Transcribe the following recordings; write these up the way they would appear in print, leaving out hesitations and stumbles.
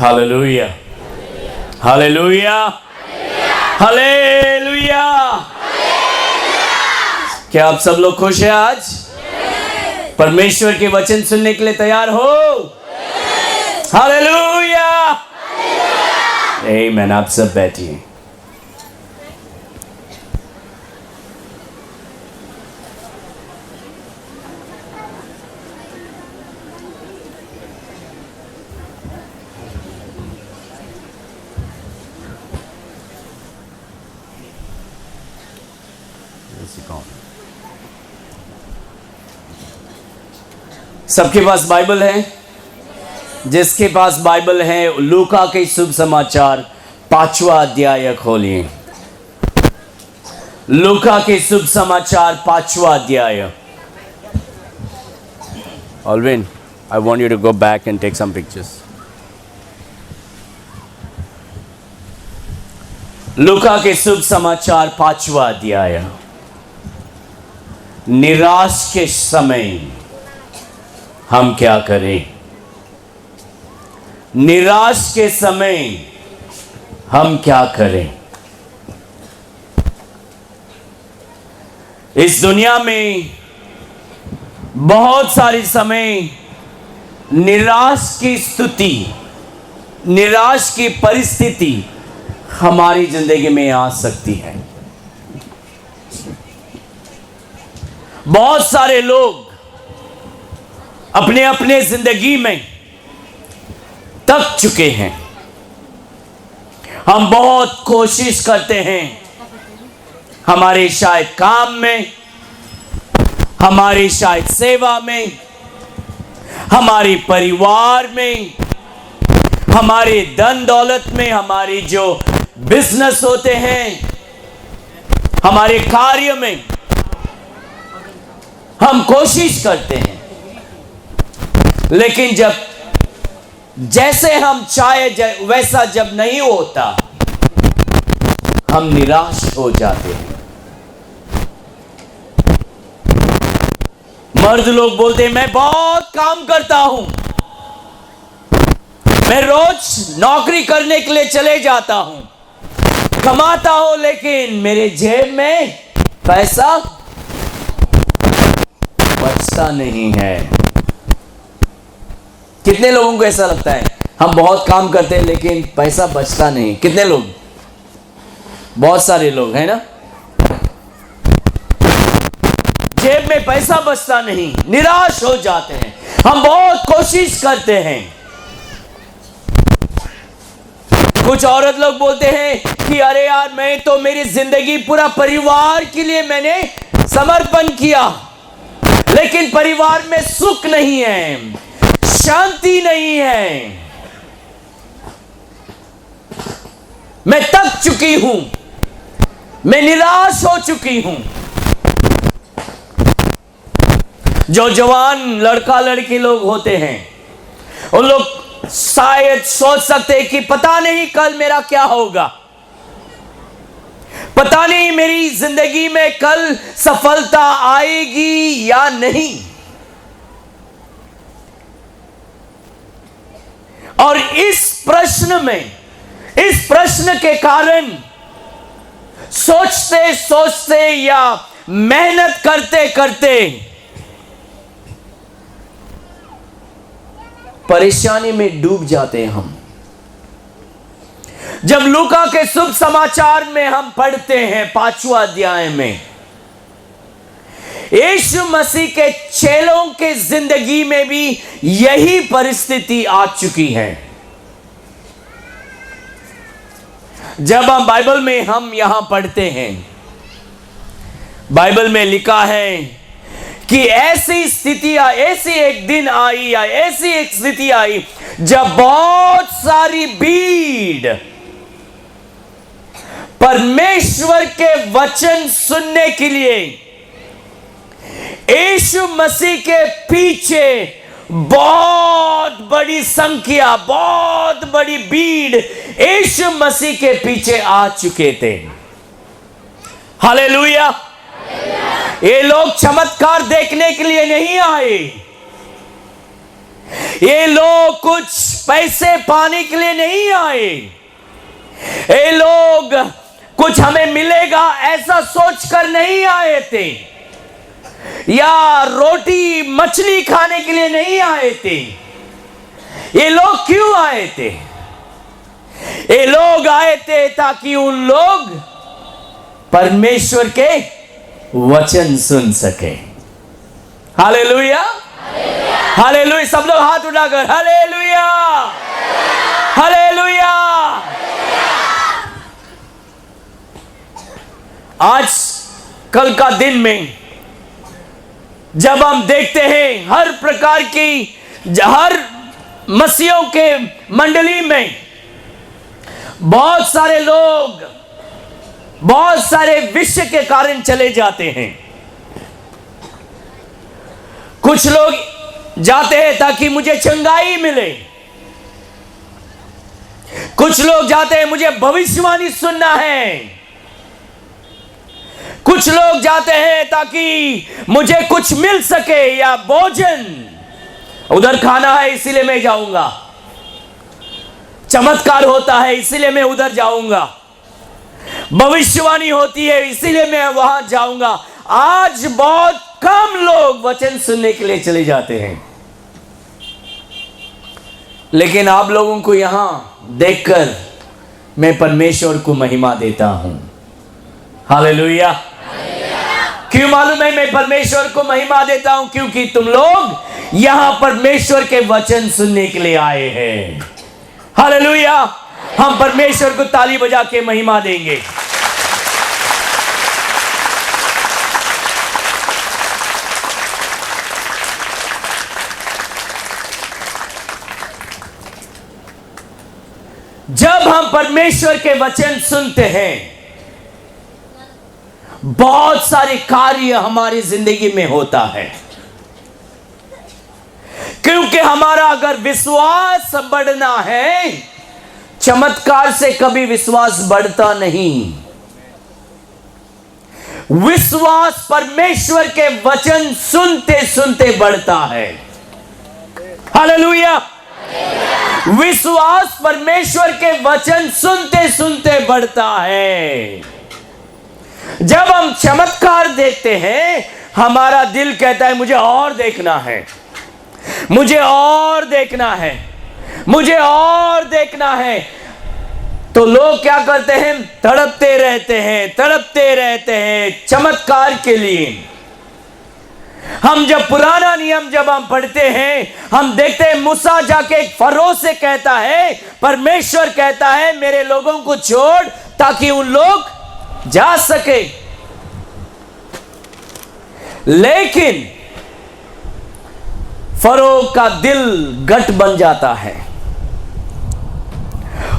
Hallelujah, hallelujah, hallelujah. क्या आप सब लोग खुश हैं आज? परमेश्वर के वचन सुनने के लिए तैयार हो? हालेलुया, आमीन। आप सब बैठिए। सबके पास बाइबल है? जिसके पास बाइबल है लूका के शुभ समाचार 5वां अध्याय खोलिए। लूका के शुभ समाचार 5वां अध्याय। Alvin, I want you to go back and take some pictures. लूका के शुभ समाचार 5वां अध्याय। निराश के समय हम क्या करें? निराश के समय हम क्या करें? इस दुनिया में बहुत सारी समय निराश की स्थिति, निराश की परिस्थिति हमारी जिंदगी में आ सकती है। बहुत सारे लोग अपने अपने जिंदगी में थक चुके हैं। हम बहुत कोशिश करते हैं, हमारे शायद काम में, हमारी शायद सेवा में, हमारे परिवार में, हमारे धन दौलत में, हमारी जो बिजनेस होते हैं, हमारे कार्य में हम कोशिश करते हैं, लेकिन जब जैसे हम चाहे वैसा जब नहीं होता, हम निराश हो जाते हैं। मर्द लोग बोलते हैं मैं बहुत काम करता हूं, मैं रोज नौकरी करने के लिए चले जाता हूं, कमाता हूं, लेकिन मेरे जेब में पैसा बचता नहीं है। कितने लोगों को ऐसा लगता है? हम बहुत काम करते हैं लेकिन पैसा बचता नहीं। कितने लोग? बहुत सारे लोग हैं ना। जेब में पैसा बचता नहीं, निराश हो जाते हैं। हम बहुत कोशिश करते हैं। कुछ औरत लोग बोलते हैं कि अरे यार, मैं तो मेरी जिंदगी पूरा परिवार के लिए मैंने समर्पण किया, लेकिन परिवार में सुख नहीं है, शांति नहीं है, मैं थक चुकी हूं, मैं निराश हो चुकी हूं। जो जवान लड़का लड़की लोग होते हैं, उन लोग शायद सोच सकते हैं कि पता नहीं कल मेरा क्या होगा, पता नहीं मेरी जिंदगी में कल सफलता आएगी या नहीं। और इस प्रश्न के कारण सोचते सोचते या मेहनत करते करते परेशानी में डूब जाते हैं हम। जब लूका के शुभ समाचार में हम पढ़ते हैं 5वां अध्याय में, यीशु मसीह के चेलों के जिंदगी में भी यही परिस्थिति आ चुकी है। जब हम बाइबल में हम यहां पढ़ते हैं, बाइबल में लिखा है कि ऐसी स्थितियां, ऐसी एक दिन आई या ऐसी एक स्थिति आई जब बहुत सारी भीड़ परमेश्वर के वचन सुनने के लिए यीशु मसीह के पीछे बहुत बड़ी संख्या, बहुत बड़ी भीड़ यीशु मसीह के पीछे आ चुके थे। हालेलुया। ये लोग चमत्कार देखने के लिए नहीं आए, ये लोग कुछ पैसे पाने के लिए नहीं आए। ये लोग कुछ हमें मिलेगा ऐसा सोचकर नहीं आए थे, या रोटी मछली खाने के लिए नहीं आए थे। ये लोग क्यों आए थे? ये लोग आए थे ताकि उन लोग परमेश्वर के वचन सुन सके। Hallelujah, hallelujah. सब लोग हाथ उठाकर हालेलुया, हालेलुया। आज कल का दिन में जब हम देखते हैं हर प्रकार की, हर मसीहों के मंडली में बहुत सारे लोग बहुत सारे विषय के कारण चले जाते हैं। कुछ लोग जाते हैं ताकि मुझे चंगाई मिले, कुछ लोग जाते हैं मुझे भविष्यवाणी सुनना है, कुछ लोग जाते हैं ताकि मुझे कुछ मिल सके, या भोजन उधर खाना है इसीलिए मैं जाऊंगा, चमत्कार होता है इसीलिए मैं उधर जाऊंगा, भविष्यवाणी होती है इसीलिए मैं वहां जाऊंगा। आज बहुत कम लोग वचन सुनने के लिए चले जाते हैं, लेकिन आप लोगों को यहां देखकर मैं परमेश्वर को महिमा देता हूं। हालेलुया। क्यों मालूम है मैं परमेश्वर को महिमा देता हूं? क्योंकि तुम लोग यहां परमेश्वर के वचन सुनने के लिए आए हैं। हालेलुया। हम परमेश्वर को ताली बजा के महिमा देंगे। जब हम परमेश्वर के वचन सुनते हैं, बहुत सारे कार्य हमारी जिंदगी में होता है, क्योंकि हमारा अगर विश्वास बढ़ना है, चमत्कार से कभी विश्वास बढ़ता नहीं। विश्वास परमेश्वर के वचन सुनते सुनते बढ़ता है। हालेलुया। विश्वास परमेश्वर के वचन सुनते सुनते बढ़ता है। जब हम चमत्कार देखते हैं, हमारा दिल कहता है मुझे और देखना है, मुझे और देखना है, मुझे और देखना है। तो लोग क्या करते हैं? तड़पते रहते हैं, तड़पते रहते हैं चमत्कार के लिए। हम जब पुराना नियम जब हम पढ़ते हैं, हम देखते हैं मूसा जाके फरो से कहता है, परमेश्वर कहता है मेरे लोगों को छोड़ ताकि उन लोग जा सके। लेकिन फरो का दिल गट बन जाता है।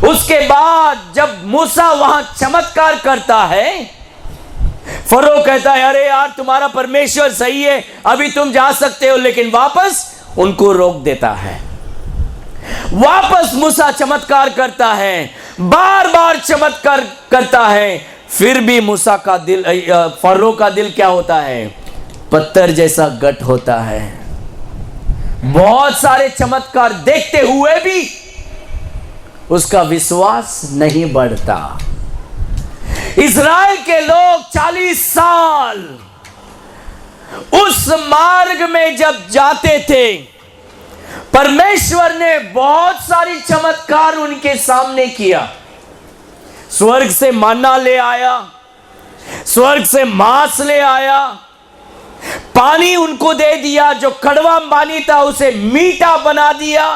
उसके बाद जब मूसा वहां चमत्कार करता है, फरो कहता है अरे यार तुम्हारा परमेश्वर सही है, अभी तुम जा सकते हो, लेकिन वापस उनको रोक देता है। वापस मूसा चमत्कार करता है, बार बार चमत्कार करता है, फिर भी मूसा का दिल, फरो का दिल क्या होता है? पत्थर जैसा गट होता है। बहुत सारे चमत्कार देखते हुए भी उसका विश्वास नहीं बढ़ता। इज़राइल के लोग 40 साल उस मार्ग में जब जाते थे, परमेश्वर ने बहुत सारी चमत्कार उनके सामने किया। स्वर्ग से मन्ना ले आया, स्वर्ग से मांस ले आया, पानी उनको दे दिया, जो कड़वा पानी था उसे मीठा बना दिया।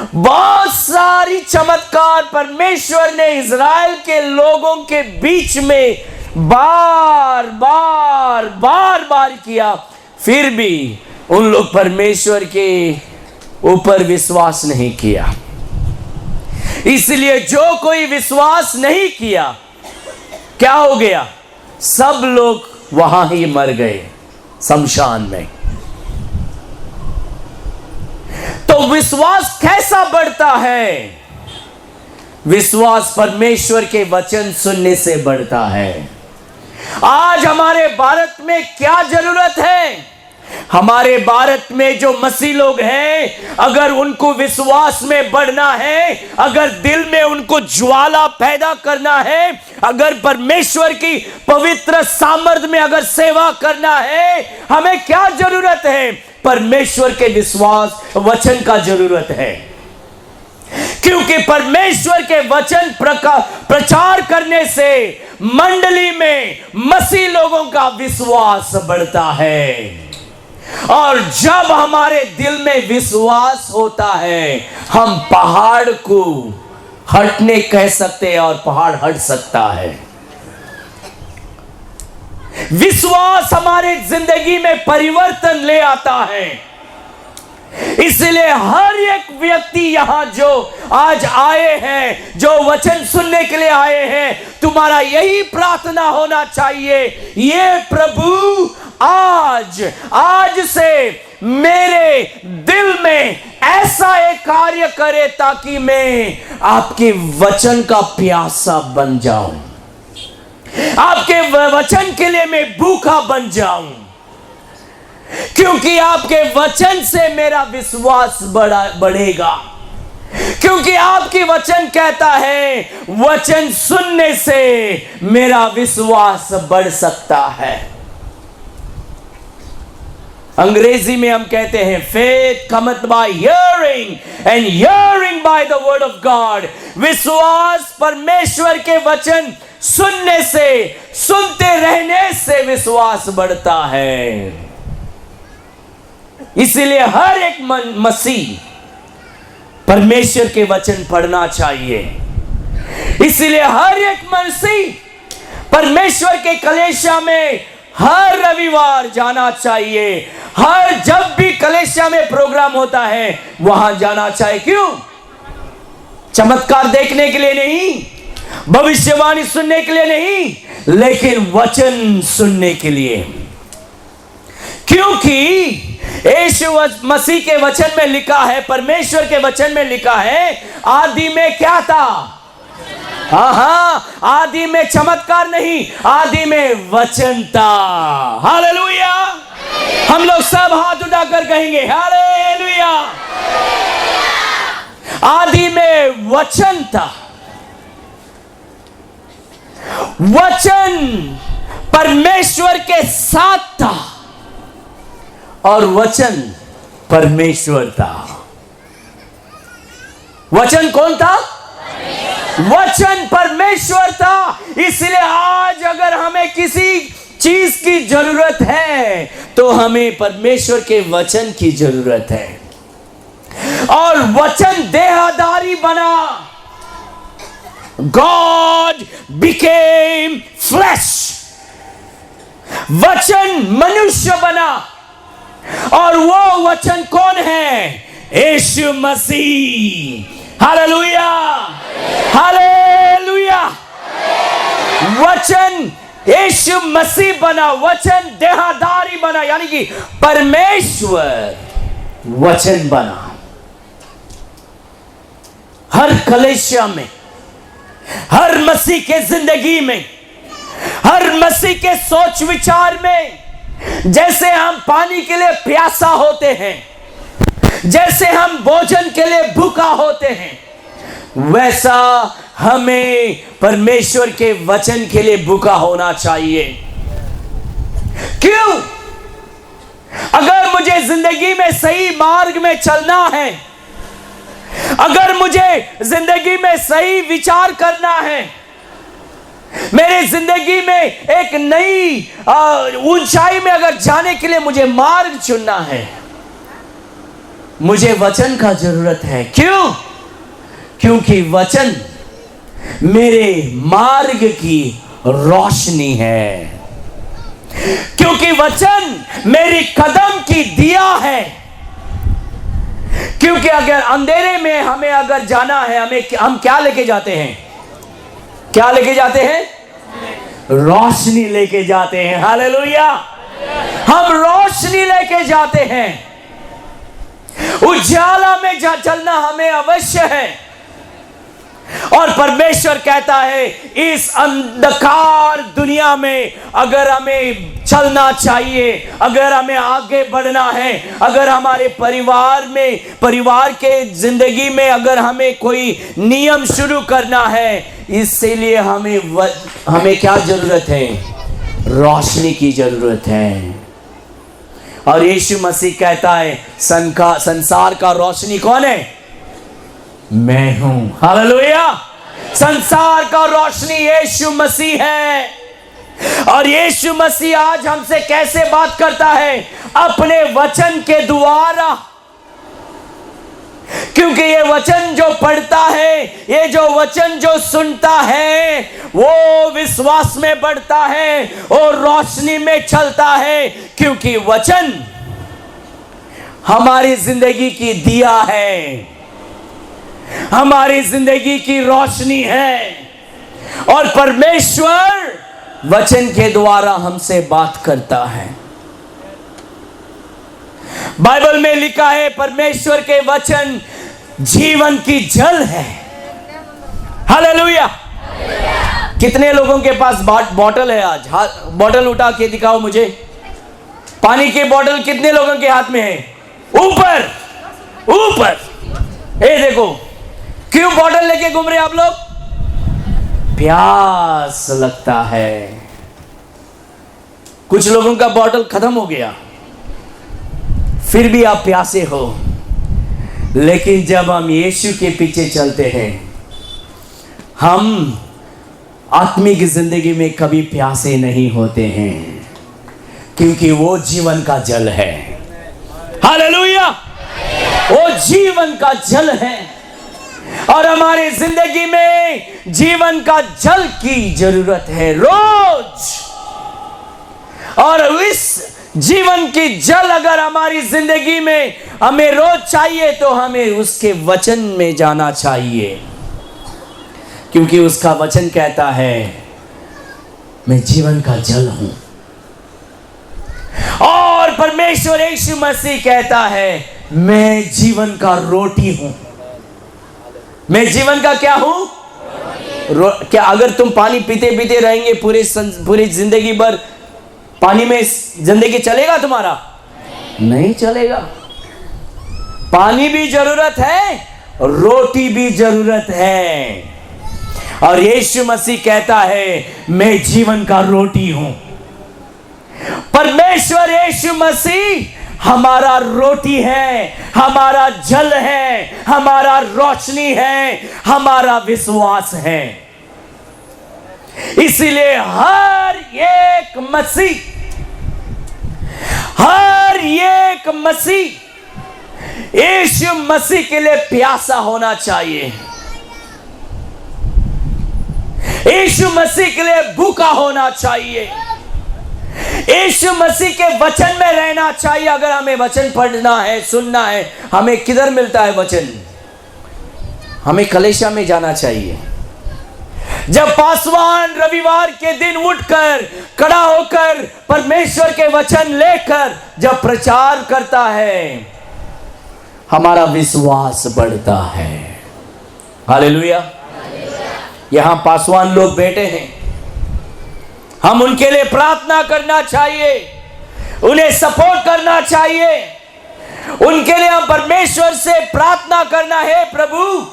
बहुत सारी चमत्कार परमेश्वर ने इज़राइल के लोगों के बीच में बार बार बार बार किया, फिर भी उन लोग परमेश्वर के ऊपर विश्वास नहीं किया। इसलिए जो कोई विश्वास नहीं किया, क्या हो गया? सब लोग वहां ही मर गए, शमशान में। तो विश्वास कैसा बढ़ता है? विश्वास परमेश्वर के वचन सुनने से बढ़ता है। आज हमारे भारत में क्या जरूरत है? हमारे भारत में जो मसीह लोग हैं, अगर उनको विश्वास में बढ़ना है, अगर दिल में उनको ज्वाला पैदा करना है, अगर परमेश्वर की पवित्र सामर्थ्य में अगर सेवा करना है, हमें क्या जरूरत है? परमेश्वर के विश्वास वचन का जरूरत है। क्योंकि परमेश्वर के वचन प्रचार करने से मंडली में मसीह लोगों का विश्वास बढ़ता है। और जब हमारे दिल में विश्वास होता है, हम पहाड़ को हटने कह सकते हैं और पहाड़ हट सकता है। विश्वास हमारे जिंदगी में परिवर्तन ले आता है। इसलिए हर एक व्यक्ति यहां जो आज आए हैं, जो वचन सुनने के लिए आए हैं, तुम्हारा यही प्रार्थना होना चाहिए, ये प्रभु आज से मेरे दिल में ऐसा एक कार्य करे ताकि मैं आपके वचन का प्यासा बन जाऊं, आपके वचन के लिए मैं भूखा बन जाऊं, क्योंकि आपके वचन से मेरा विश्वास बढ़ेगा। क्योंकि आपकी वचन कहता है, वचन सुनने से मेरा विश्वास बढ़ सकता है। अंग्रेजी में हम कहते हैं faith cometh by hearing and hearing by the word of God. विश्वास परमेश्वर के वचन सुनने से, सुनते रहने से विश्वास बढ़ता है। इसीलिए हर एक मसीह परमेश्वर के वचन पढ़ना चाहिए। इसीलिए हर एक मसीह परमेश्वर के कलीसिया में हर रविवार जाना चाहिए। जब भी कलीसिया में प्रोग्राम होता है वहां जाना चाहिए। क्यों? चमत्कार देखने के लिए नहीं, भविष्यवाणी सुनने के लिए नहीं, लेकिन वचन सुनने के लिए। क्योंकि यीशु मसीह के वचन में लिखा है, परमेश्वर के वचन में लिखा है, आदि में क्या था? आदि में चमत्कार नहीं, आदि में वचन था। हालेलुया! हम लोग सब हाथ उठाकर कहेंगे हालेलुया। आदि में वचन था। वचन परमेश्वर के साथ था और वचन परमेश्वर था। वचन कौन था? वचन परमेश्वर था। इसलिए आज अगर हमें किसी चीज की जरूरत है तो हमें परमेश्वर के वचन की जरूरत है। और वचन देहधारी बना। God became flesh। वचन मनुष्य बना। और वो वचन कौन है? यीशु मसीह। Hallelujah, hallelujah. वचन यीशु मसीह बना, वचन देहधारी बना, यानी कि परमेश्वर वचन बना। हर कलीसिया में, हर मसीह के जिंदगी में, हर मसीह के सोच विचार में, जैसे हम पानी के लिए प्यासा होते हैं, जैसे हम भोजन के लिए भूखा होते हैं, वैसा हमें परमेश्वर के वचन के लिए भूखा होना चाहिए। क्यों? अगर मुझे जिंदगी में सही मार्ग में चलना है, अगर मुझे जिंदगी में सही विचार करना है, मेरे जिंदगी में एक नई ऊंचाई में अगर जाने के लिए मुझे मार्ग चुनना है, मुझे वचन का जरूरत है। क्यों? क्योंकि वचन मेरे मार्ग की रोशनी है। क्योंकि वचन मेरी कदम की दिया है। क्योंकि अगर अंधेरे में हमें अगर जाना है, हम क्या लेके जाते हैं? क्या लेके जाते हैं? रोशनी लेके जाते हैं। हालेलुया! हम रोशनी लेके जाते हैं। उजाला में चलना हमें अवश्य है। और परमेश्वर कहता है इस अंधकार दुनिया में अगर हमें चलना चाहिए, अगर हमें आगे बढ़ना है, अगर हमारे परिवार के जिंदगी में अगर हमें कोई नियम शुरू करना है, इसीलिए हमें क्या जरूरत है? रोशनी की जरूरत है। और यीशु मसीह कहता है संसार का रोशनी कौन है? मैं हूं। हालेलुया। संसार का रोशनी यीशु मसीह है। और यीशु मसीह आज हमसे कैसे बात करता है? अपने वचन के द्वारा। क्योंकि ये वचन जो पढ़ता है, ये जो वचन जो सुनता है, वो विश्वास में बढ़ता है और रोशनी में चलता है। क्योंकि वचन हमारी जिंदगी की दिया है, हमारी जिंदगी की रोशनी है। और परमेश्वर वचन के द्वारा हमसे बात करता है। बाइबल में लिखा है परमेश्वर के वचन जीवन की जल है। हालेलुया। कितने लोगों के पास बॉटल है? आज बॉटल उठा के दिखाओ मुझे। पानी की बॉटल कितने लोगों के हाथ में है? ऊपर ऊपर। ये देखो, क्यों बॉटल लेके घूम रहे आप लोग? प्यास लगता है। कुछ लोगों का बॉटल खत्म हो गया, फिर भी आप प्यासे हो। लेकिन जब हम यीशु के पीछे चलते हैं, हम आत्मिक जिंदगी में कभी प्यासे नहीं होते हैं, क्योंकि वो जीवन का जल है। हालेलुया। वो जीवन का जल है। और हमारी जिंदगी में जीवन का जल की जरूरत है रोज। और इस जीवन की जल अगर हमारी जिंदगी में हमें रोज चाहिए, तो हमें उसके वचन में जाना चाहिए। क्योंकि उसका वचन कहता है मैं जीवन का जल हूं। और परमेश्वर यीशु मसीह कहता है मैं जीवन का रोटी हूं। मैं जीवन का क्या हूं? क्या अगर तुम पानी पीते पीते रहेंगे पूरी जिंदगी भर, पानी में जिंदगी चलेगा तुम्हारा? नहीं चलेगा। पानी भी जरूरत है, रोटी भी जरूरत है। और यीशु मसीह कहता है मैं जीवन का रोटी हूं। परमेश्वर यीशु मसीह हमारा रोटी है, हमारा जल है, हमारा रोशनी है, हमारा विश्वास है। इसीलिए हर एक मसीह यीशु मसीह के लिए प्यासा होना चाहिए। यीशु मसीह के लिए भूखा होना चाहिए। यीशु मसीह के वचन में रहना चाहिए। अगर हमें वचन पढ़ना है, सुनना है, हमें किधर मिलता है वचन? हमें कलीसिया में जाना चाहिए। जब पासवान रविवार के दिन उठकर खड़ा होकर परमेश्वर के वचन लेकर जब प्रचार करता है, हमारा विश्वास बढ़ता है। हालेलुया। यहां पासवान लोग बैठे हैं, हम उनके लिए प्रार्थना करना चाहिए, उन्हें सपोर्ट करना चाहिए। उनके लिए हम परमेश्वर से प्रार्थना करना है, प्रभु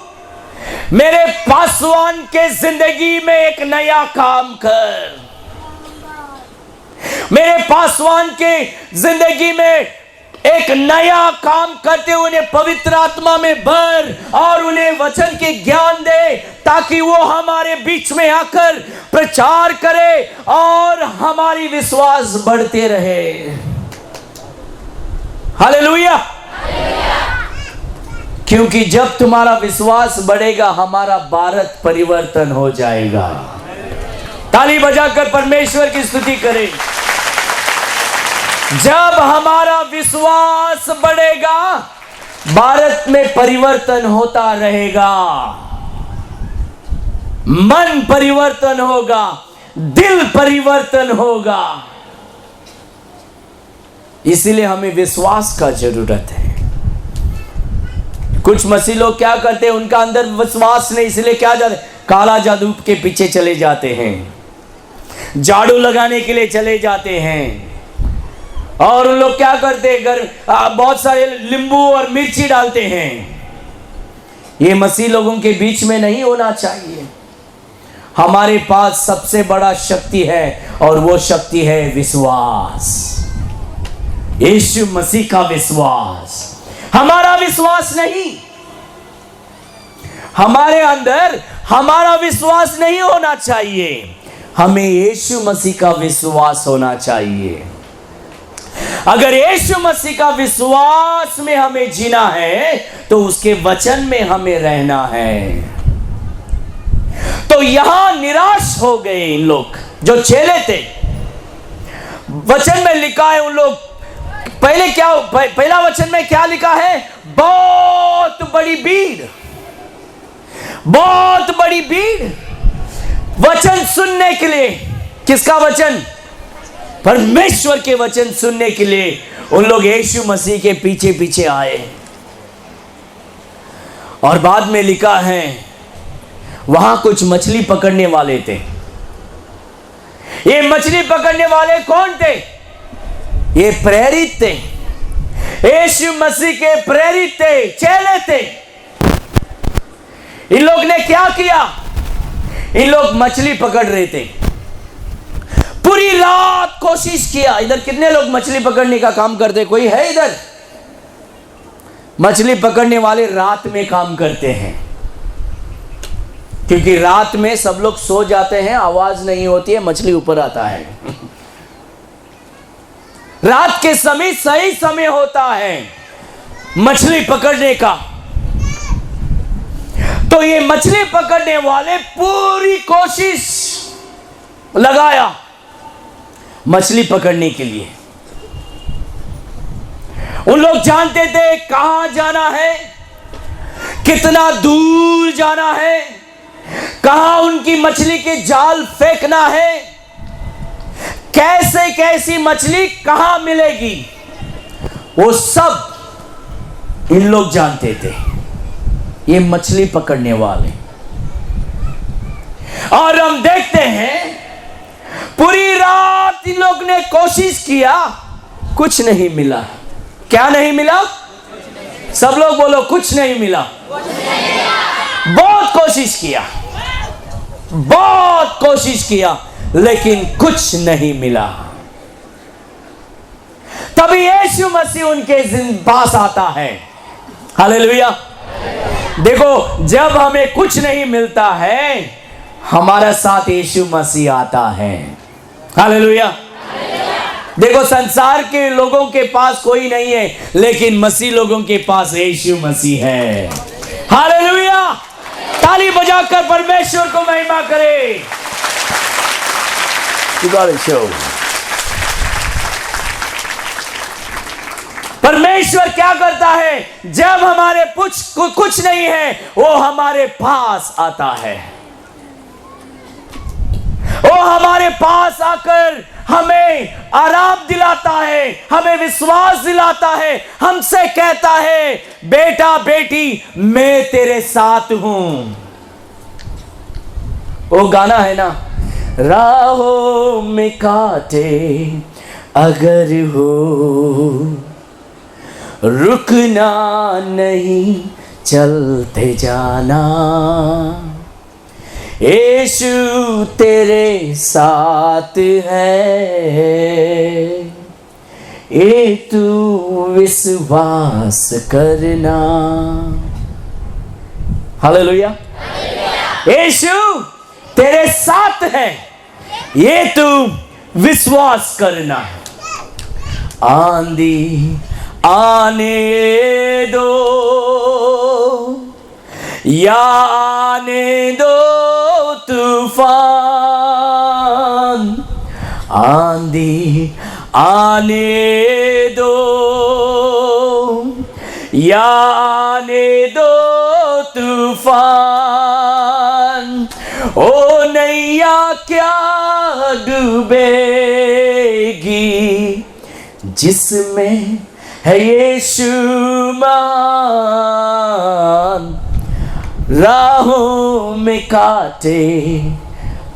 मेरे पासवान के जिंदगी में एक नया काम कर। मेरे पासवान के जिंदगी में एक नया काम करते हुए उन्हें पवित्र आत्मा में भर और उन्हें वचन के ज्ञान दे, ताकि वो हमारे बीच में आकर प्रचार करे और हमारी विश्वास बढ़ते रहे। हालेलुया। क्योंकि जब तुम्हारा विश्वास बढ़ेगा, हमारा भारत परिवर्तन हो जाएगा। ताली बजाकर परमेश्वर की स्तुति करें। जब हमारा विश्वास बढ़ेगा, भारत में परिवर्तन होता रहेगा। मन परिवर्तन होगा, दिल परिवर्तन होगा। इसीलिए हमें विश्वास का जरूरत है। कुछ मसीह लोग क्या करते हैं, उनका अंदर विश्वास नहीं, इसलिए क्या जाते काला जादू के पीछे चले जाते हैं, झाड़ू लगाने के लिए चले जाते हैं, और उन लोग क्या करते हैं, बहुत सारे नींबू और मिर्ची डालते हैं। ये मसीह लोगों के बीच में नहीं होना चाहिए। हमारे पास सबसे बड़ा शक्ति है और वो शक्ति है विश्वास, यीशु मसीह का विश्वास। हमारा विश्वास नहीं, हमारे अंदर हमारा विश्वास नहीं होना चाहिए, हमें यीशु मसीह का विश्वास होना चाहिए। अगर यीशु मसीह का विश्वास में हमें जीना है तो उसके वचन में हमें रहना है। तो यहां निराश हो गए इन लोग जो चेले थे। वचन में लिखा है, उन लोग पहले क्या, पहला वचन में क्या लिखा है, बहुत बड़ी भीड़, बहुत बड़ी भीड़ वचन सुनने के लिए। किसका वचन? परमेश्वर के वचन सुनने के लिए उन लोग यीशु मसीह के पीछे पीछे आए। और बाद में लिखा है वहां कुछ मछली पकड़ने वाले थे। ये मछली पकड़ने वाले कौन थे? ये प्रेरित थे, यीशु मसीह के प्रेरित थे, चेले थे। इन लोग ने क्या किया? इन लोग मछली पकड़ रहे थे, पूरी रात कोशिश किया। इधर कितने लोग मछली पकड़ने का काम करते? कोई है इधर? मछली पकड़ने वाले रात में काम करते हैं, क्योंकि रात में सब लोग सो जाते हैं, आवाज नहीं होती है, मछली ऊपर आता है। रात के समय सही समय होता है मछली पकड़ने का। तो ये मछली पकड़ने वाले पूरी कोशिश लगाया मछली पकड़ने के लिए। उन लोग जानते थे कहां जाना है, कितना दूर जाना है, कहां उनकी मछली के जाल फेंकना है, कैसे कैसी मछली कहां मिलेगी, वो सब इन लोग जानते थे, ये मछली पकड़ने वाले। और हम देखते हैं पूरी रात इन लोग ने कोशिश किया, कुछ नहीं मिला। क्या नहीं मिला? सब लोग बोलो, कुछ नहीं मिला। बहुत कोशिश किया, बहुत कोशिश किया, लेकिन कुछ नहीं मिला। तभी यीशु मसीह उनके पास आता है। हालेलुया। देखो, जब हमें कुछ नहीं मिलता है, हमारा साथ यीशु मसीह आता है। हालेलुया। देखो, संसार के लोगों के पास कोई नहीं है, लेकिन मसीह लोगों के पास यीशु मसीह है। हालेलुया। ताली बजाकर परमेश्वर को महिमा करे। परमेश्वर क्या करता है? जब हमारे कुछ नहीं है, वो हमारे पास आता है। वो हमारे पास आकर हमें आराम दिलाता है, हमें विश्वास दिलाता है, हमसे कहता है, बेटा बेटी मैं तेरे साथ हूं। वो गाना है ना, राहों में कांटे अगर हो, रुकना नहीं चलते जाना, यीशु तेरे साथ है, ये तू विश्वास करना। हालेलुया। यीशु तेरे साथ है, ये तू विश्वास करना। आंधी आने दो या आने दो तूफान, आंधी आने दो या आने दो तूफान, ओ नैया क्या डूबेगी जिसमें है यीशु मान। राहों में कांटे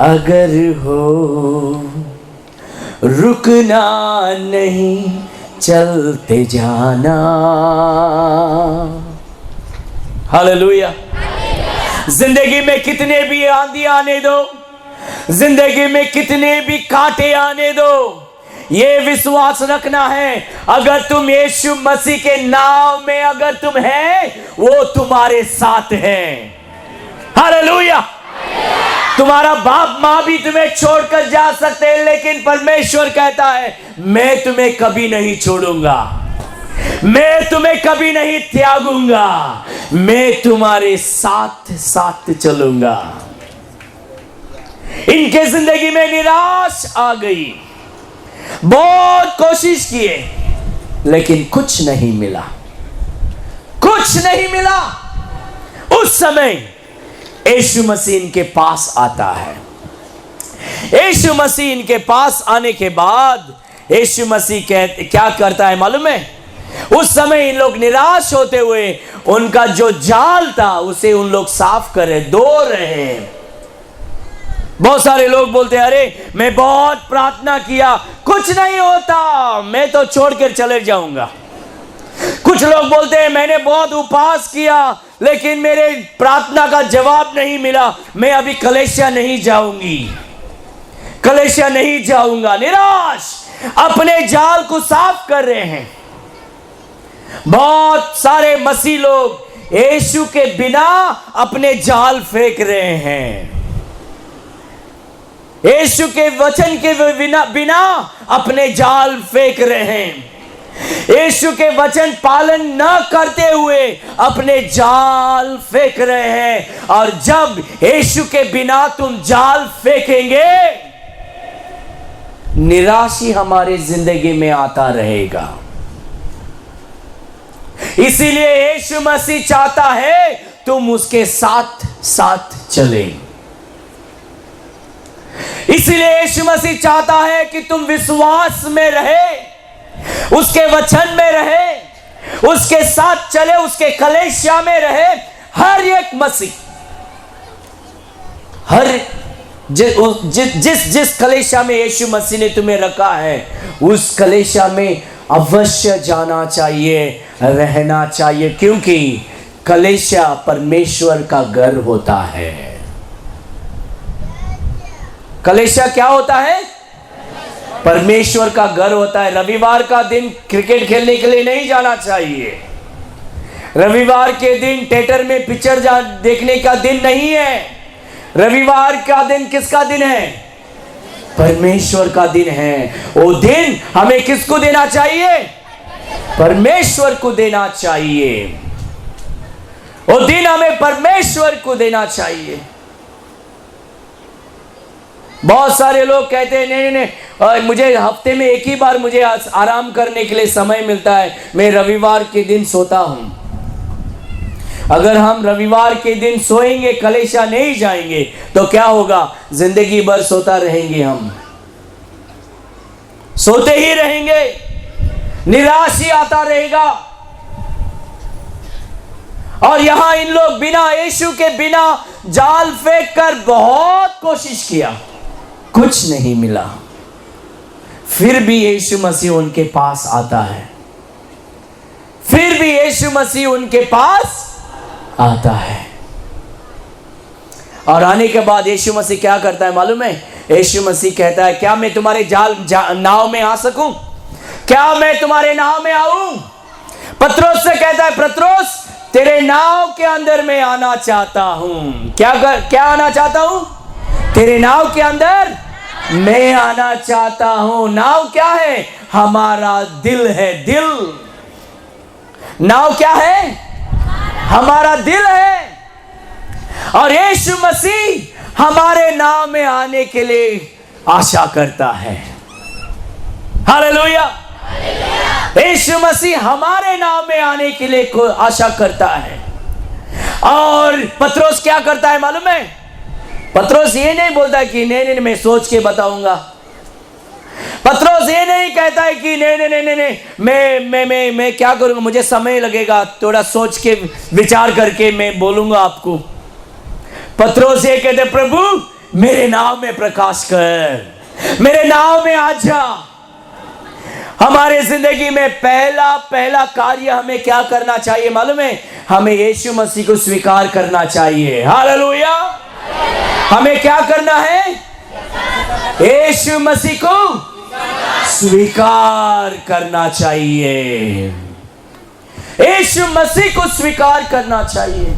अगर हो, रुकना नहीं, चलते जाना। हालेलुया। जिंदगी में कितने भी आंधी आने दो, जिंदगी में कितने भी कांटे आने दो, ये विश्वास रखना है, अगर तुम यीशु मसीह के नाम में अगर तुम है, वो तुम्हारे साथ है। हालेलुया। तुम्हारा बाप माँ भी तुम्हें छोड़कर जा सकते हैं, लेकिन परमेश्वर कहता है मैं तुम्हें कभी नहीं छोड़ूंगा, मैं तुम्हें कभी नहीं त्यागूंगा, मैं तुम्हारे साथ साथ चलूंगा। इनके जिंदगी में निराश आ गई, बहुत कोशिश किए, लेकिन कुछ नहीं मिला, कुछ नहीं मिला। उस समय यीशु मसीह इनके पास आता है। यीशु मसीह इनके पास आने के बाद यीशु मसीह क्या करता है मालूम है? उस समय इन लोग निराश होते हुए उनका जो जाल था उसे उन लोग साफ कर रहे, धो रहे हैं। बहुत सारे लोग बोलते हैं अरे मैं बहुत प्रार्थना किया, कुछ नहीं होता, मैं तो छोड़कर चले जाऊंगा। कुछ लोग बोलते हैं मैंने बहुत उपवास किया, लेकिन मेरे प्रार्थना का जवाब नहीं मिला, मैं अभी कलीसिया नहीं जाऊंगी, कलीसिया नहीं जाऊंगा। निराश, अपने जाल को साफ कर रहे हैं। बहुत सारे मसीह लोग यीशु के बिना अपने जाल फेंक रहे हैं, यीशु के वचन के बिना अपने जाल फेंक रहे हैं, यीशु के वचन पालन न करते हुए अपने जाल फेंक रहे हैं। और जब यीशु के बिना तुम जाल फेंकेंगे, निराशी हमारे जिंदगी में आता रहेगा। इसीलिए यीशु मसीह चाहता है तुम उसके साथ साथ चले। इसीलिए यीशु मसीह चाहता है कि तुम विश्वास में रहे, उसके वचन में रहे, उसके साथ चले, उसके कलीसिया में रहे। हर एक मसीह, हर जिस कलीसिया में यीशु मसीह ने तुम्हें रखा है, उस कलीसिया में अवश्य जाना चाहिए, रहना चाहिए, क्योंकि कलीसिया परमेश्वर का घर होता है। कलीसिया क्या होता है? परमेश्वर का घर होता है। रविवार का दिन क्रिकेट खेलने के लिए नहीं जाना चाहिए, रविवार के दिन थिएटर में पिक्चर देखने का दिन नहीं है। रविवार का दिन किसका दिन है? परमेश्वर का दिन है। वो दिन हमें किसको देना चाहिए? परमेश्वर को देना चाहिए। वो दिन हमें परमेश्वर को देना चाहिए। बहुत सारे लोग कहते हैं नहीं नहीं, मुझे हफ्ते में एक ही बार मुझे आराम करने के लिए समय मिलता है, मैं रविवार के दिन सोता हूं। अगर हम रविवार के दिन सोएंगे, कलीसिया नहीं जाएंगे, तो क्या होगा? जिंदगी भर सोता रहेंगे, हम सोते ही रहेंगे, निराश ही आता रहेगा। और यहां इन लोग बिना यीशु के बिना जाल फेंक कर बहुत कोशिश किया, कुछ नहीं मिला। फिर भी यीशु मसीह उनके पास आता है, फिर भी यीशु मसीह उनके पास आता है। और आने के बाद यीशु मसीह क्या करता है मालूम है? यीशु मसीह कहता है क्या मैं तुम्हारे नाव में आ सकूं? क्या मैं तुम्हारे नाव में आऊं? पत्रोस से कहता है पत्रोस, तेरे नाव के अंदर मैं आना चाहता हूं। क्या आना चाहता हूं? तेरे नाव के अंदर मैं आना चाहता हूं। नाव क्या है? हमारा दिल है। दिल, नाव क्या है? हमारा दिल है। और यीशु मसीह हमारे नाव में आने के लिए आशा करता है। हालेलुया। यीशु मसीह हमारे नाव में आने के लिए आशा करता है। और पत्रोस क्या करता है मालूम है? पत्रोस ये नहीं बोलता कि नहीं मैं सोच के बताऊंगा। पत्रोस ये नहीं कहता है कि नहीं मैं क्या करूंगा, मुझे समय लगेगा, थोड़ा सोच के विचार करके मैं बोलूंगा आपको। पत्रोस ये कहते, प्रभु मेरे नाम में प्रकाश कर, मेरे नाम में आ जा। हमारे जिंदगी में पहला कार्य हमें क्या करना चाहिए मालूम है? हमें यीशु मसीह को स्वीकार करना चाहिए। हालेलुया। हमें क्या करना है? यीशु मसीह को स्वीकार करना चाहिए। यीशु मसीह को स्वीकार करना चाहिए।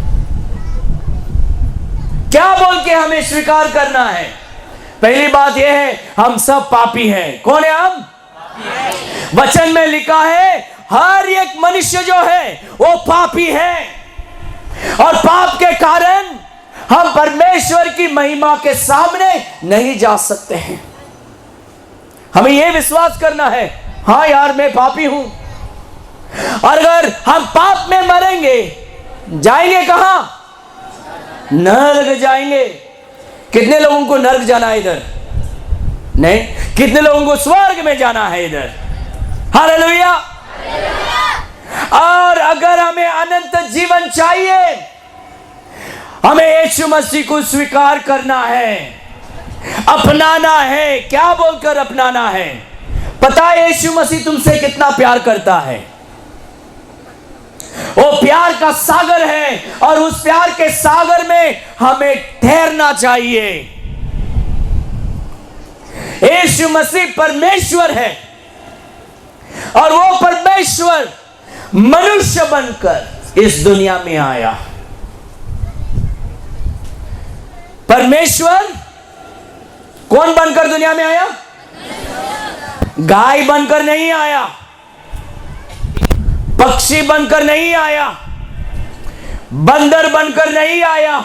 क्या बोल के हमें स्वीकार करना है? पहली बात यह है, हम सब पापी हैं। कौन है हम? वचन में लिखा है हर एक मनुष्य जो है वो पापी है, और पाप के कारण हम परमेश्वर की महिमा के सामने नहीं जा सकते हैं। हमें यह विश्वास करना है, हाँ यार मैं पापी हूं। और अगर हम पाप में मरेंगे, जाएंगे कहां? नरक जाएंगे। कितने लोगों को नरक जाना है इधर? नहीं। कितने लोगों को स्वर्ग में जाना है इधर? हालेलुया। और अगर हमें अनंत जीवन चाहिए, हमें यीशु मसीह को स्वीकार करना है, अपनाना है। क्या बोलकर अपनाना है? पता है यीशु मसीह तुमसे कितना प्यार करता है। वो प्यार का सागर है, और उस प्यार के सागर में हमें ठहरना चाहिए। यीशु मसीह परमेश्वर है, और वो परमेश्वर मनुष्य बनकर इस दुनिया में आया। परमेश्वर कौन बनकर दुनिया में आया? गाय बनकर नहीं आया, पक्षी बनकर नहीं आया, बंदर बनकर नहीं आया,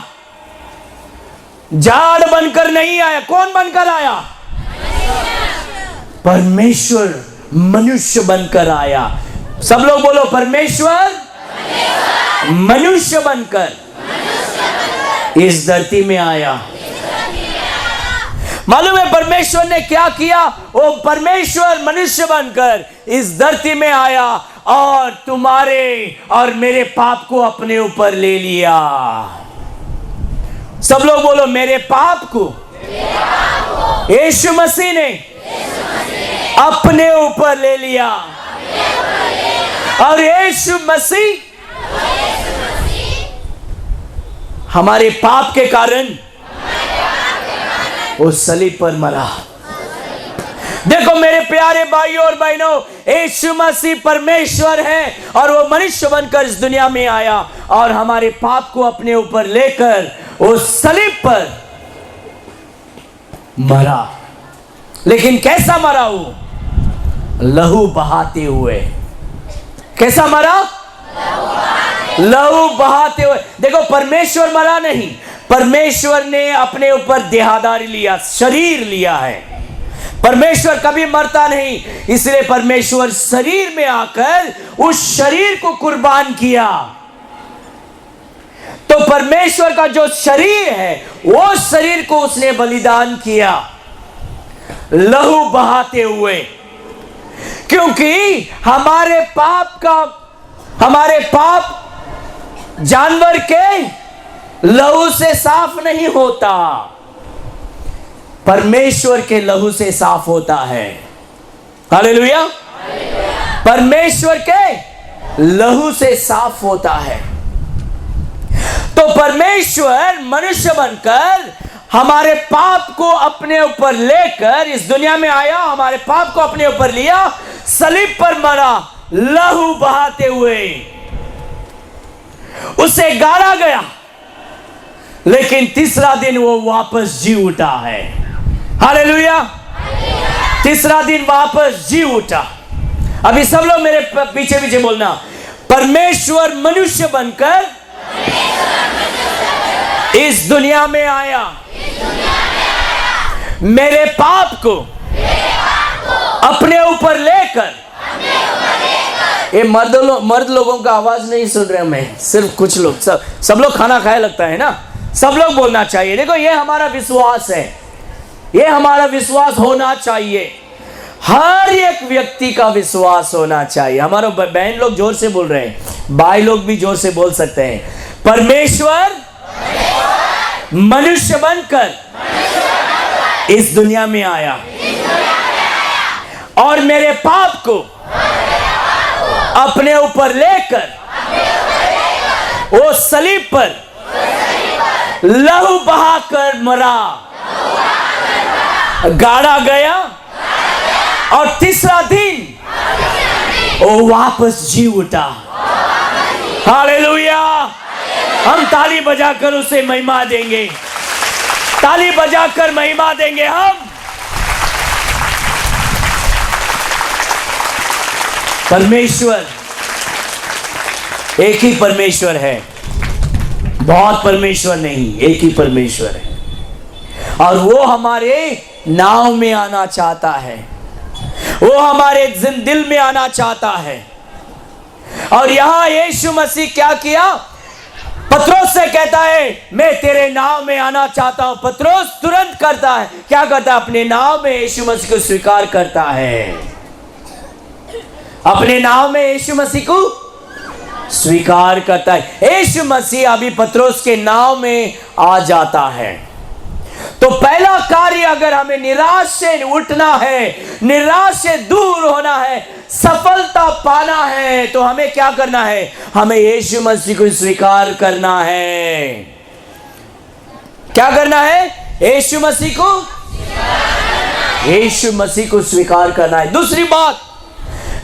झाड़ बनकर नहीं आया। कौन बनकर आया? परमेश्वर मनुष्य बनकर आया। सब लोग बोलो, परमेश्वर मनुष्य बनकर इस धरती में आया। मालूम है परमेश्वर ने क्या किया? वो परमेश्वर मनुष्य बनकर इस धरती में आया, और तुम्हारे और मेरे पाप को अपने ऊपर ले लिया। सब लोग बोलो, मेरे पाप को यीशु मसीह ने अपने ऊपर ले लिया। और यीशु मसीह हमारे पाप के कारण वो सलीब पर मरा। देखो मेरे प्यारे भाइयों और बहनों, यीशु मसीह परमेश्वर है, और वो मनुष्य बनकर इस दुनिया में आया, और हमारे पाप को अपने ऊपर लेकर वो सलीब पर मरा। लेकिन कैसा मरा? वो लहू बहाते हुए। कैसा मरा? लहू बहाते हुए। देखो परमेश्वर मरा नहीं, परमेश्वर ने अपने ऊपर देहधारी लिया, शरीर लिया है। परमेश्वर कभी मरता नहीं, इसलिए परमेश्वर शरीर में आकर उस शरीर को कुर्बान किया। तो परमेश्वर का जो शरीर है, वो शरीर को उसने बलिदान किया, लहू बहाते हुए। क्योंकि हमारे पाप जानवर के लहू से साफ नहीं होता, परमेश्वर के लहू से साफ होता है। हालेलुया। परमेश्वर के लहू से साफ होता है। तो परमेश्वर मनुष्य बनकर हमारे पाप को अपने ऊपर लेकर इस दुनिया में आया, हमारे पाप को अपने ऊपर लिया, सलीब पर मरा, लहू बहाते हुए। उसे गाड़ा गया, लेकिन तीसरा दिन वो वापस जी उठा है। हालेलुया। तीसरा दिन वापस जी उठा। अभी सब लोग मेरे पीछे पीछे बोलना, परमेश्वर मनुष्य बनकर इस दुनिया में आया, मेरे पाप को अपने ऊपर लेकर। ये मर्द लोगों का आवाज नहीं सुन रहे मैं, सिर्फ कुछ लोग। सब लोग खाना खाया लगता है ना, सब लोग बोलना चाहिए। देखो ये हमारा विश्वास है, ये हमारा विश्वास होना चाहिए, हर एक व्यक्ति का विश्वास होना चाहिए। हमारे बहन लोग जोर से बोल रहे हैं, भाई लोग भी जोर से बोल सकते हैं। परमेश्वर मनुष्य बनकर इस दुनिया में आया और मेरे पाप को अपने ऊपर लेकर वो सलीब पर लहू बहाकर मरा, गाड़ा गया और तीसरा दिन वो वापस जी उठा। हालेलुया। हम ताली बजाकर उसे महिमा देंगे, ताली बजाकर महिमा देंगे हम। परमेश्वर एक ही परमेश्वर है, बहुत परमेश्वर नहीं, एक ही परमेश्वर है और वो हमारे नाव में आना चाहता है, वो हमारे दिल में आना चाहता है। और यहां यीशु मसीह क्या किया? पत्रोस से कहता है मैं तेरे नाव में आना चाहता हूं। पत्रोस तुरंत करता है, क्या करता है? अपने नाव में यीशु मसीह को स्वीकार करता है, अपने नाव में यीशु मसीह को स्वीकार करता है। यीशु मसीह अभी पत्रोस के नाव में आ जाता है। तो पहला कार्य, अगर हमें निराश से उठना है, निराश से दूर होना है, सफलता पाना है, तो हमें क्या करना है? हमें यीशु मसीह को स्वीकार करना है। क्या करना है? यीशु मसीह को, यीशु मसीह को स्वीकार करना है। दूसरी बात,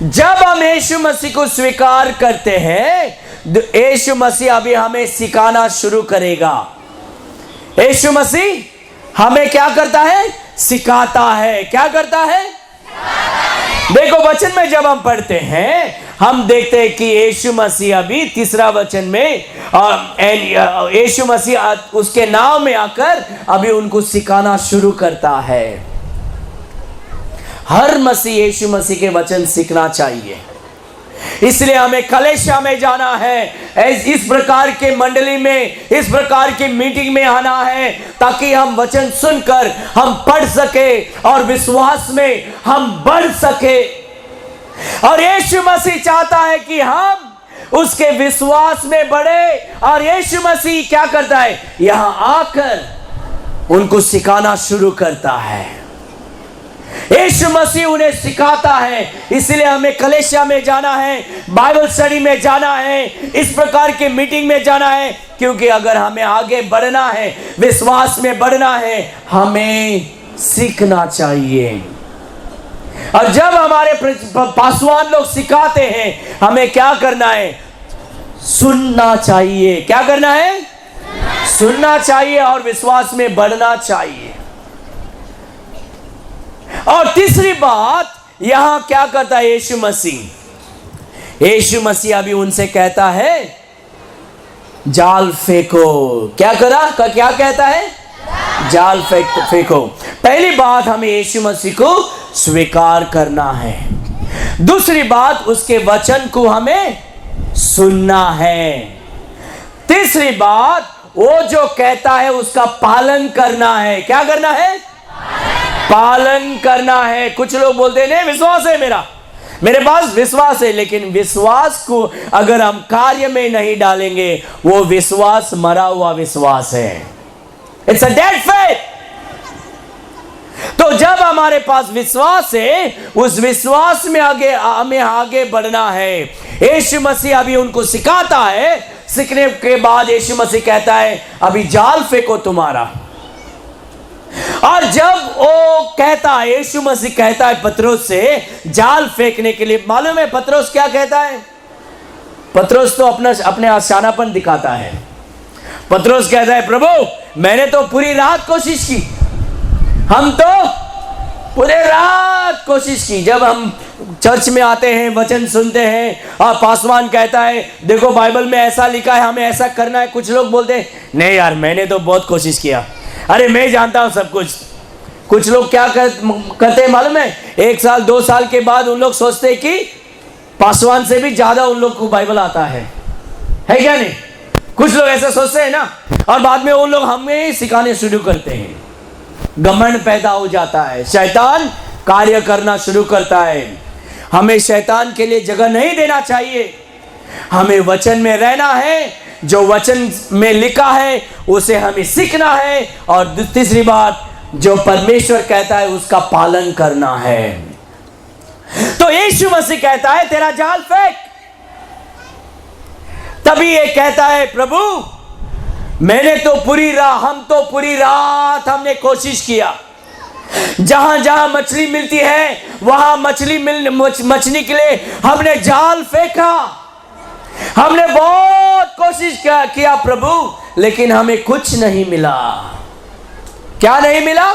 जब हम यीशु मसीह को स्वीकार करते हैं, यीशु मसीह अभी हमें सिखाना शुरू करेगा। यीशु मसीह हमें क्या करता है? सिखाता है। क्या करता है? देखो वचन में जब हम पढ़ते हैं, हम देखते हैं कि यीशु मसीह अभी तीसरा वचन में यीशु मसीह उसके नाम में आकर अभी उनको सिखाना शुरू करता है। हर मसीह यीशु मसीह के वचन सीखना चाहिए, इसलिए हमें कलीसिया में जाना है, इस प्रकार के मंडली में, इस प्रकार की मीटिंग में आना है, ताकि हम वचन सुनकर हम पढ़ सके और विश्वास में हम बढ़ सके। और यीशु मसीह चाहता है कि हम उसके विश्वास में बढ़े। और यीशु मसीह क्या करता है? यहां आकर उनको सिखाना शुरू करता है। यीशु मसीह उन्हें सिखाता है, इसलिए हमें कलीसिया में जाना है, बाइबल स्टडी में जाना है, इस प्रकार की मीटिंग में जाना है, क्योंकि अगर हमें आगे बढ़ना है, विश्वास में बढ़ना है, हमें सीखना चाहिए। और जब हमारे पासवान लोग सिखाते हैं, हमें क्या करना है? सुनना चाहिए। क्या करना है? सुनना चाहिए और विश्वास में बढ़ना चाहिए। और तीसरी बात, यहां क्या करता है यीशु मसीह? यीशु मसीह अभी उनसे कहता है जाल फेंको। क्या करा? क्या कहता है? जाल फेंको। पहली बात, हमें यीशु मसीह को स्वीकार करना है। दूसरी बात, उसके वचन को हमें सुनना है। तीसरी बात, वो जो कहता है उसका पालन करना है। क्या करना है? पालन करना है। कुछ लोग बोलते हैं नहीं, विश्वास है मेरे पास विश्वास है, लेकिन विश्वास को अगर हम कार्य में नहीं डालेंगे, वो विश्वास मरा हुआ विश्वास है। It's a dead faith. तो जब हमारे पास विश्वास है, उस विश्वास में हमें आगे बढ़ना है। यीशु मसीह अभी उनको सिखाता है। सीखने के बाद यीशु मसीह कहता है अभी जाल फेंको तुम्हारा। और जब वो कहता है, यीशु मसीह कहता है पत्रोस से जाल फेंकने के लिए, मालूम है पत्रोस क्या कहता है? पत्रोस तो अपने आशानापन दिखाता है। पत्रोस कहता है प्रभु मैंने तो पूरी रात कोशिश की, हम तो पूरे रात कोशिश की। जब हम चर्च में आते हैं, वचन सुनते हैं और पासवान कहता है देखो बाइबल में ऐसा लिखा है, हमें ऐसा करना है, कुछ लोग बोलते हैं नहीं यार मैंने तो बहुत कोशिश किया, अरे मैं जानता हूं सब कुछ। कुछ लोग क्या करते हैं मालूम है? 1 साल 2 साल के बाद उन लोग सोचते हैं कि पासवान से भी ज्यादा उन लोग को बाइबल आता है क्या नहीं? कुछ लोग ऐसा सोचते हैं ना, और बाद में उन लोग हमें ही सिखाने शुरू करते हैं। घमंड पैदा हो जाता है, शैतान कार्य करना शुरू करता है। हमें शैतान के लिए जगह नहीं देना चाहिए, हमें वचन में रहना है, जो वचन में लिखा है उसे हमें सीखना है, और तीसरी बात, जो परमेश्वर कहता है उसका पालन करना है। तो यीशु मसीह कहता है तेरा जाल फेंक। तभी ये कहता है प्रभु हम तो पूरी रात हमने कोशिश किया, जहां जहां मछली मिलती है वहां मछली के लिए हमने जाल फेंका, हमने बहुत कोशिश किया प्रभु, लेकिन हमें कुछ नहीं मिला। क्या नहीं मिला?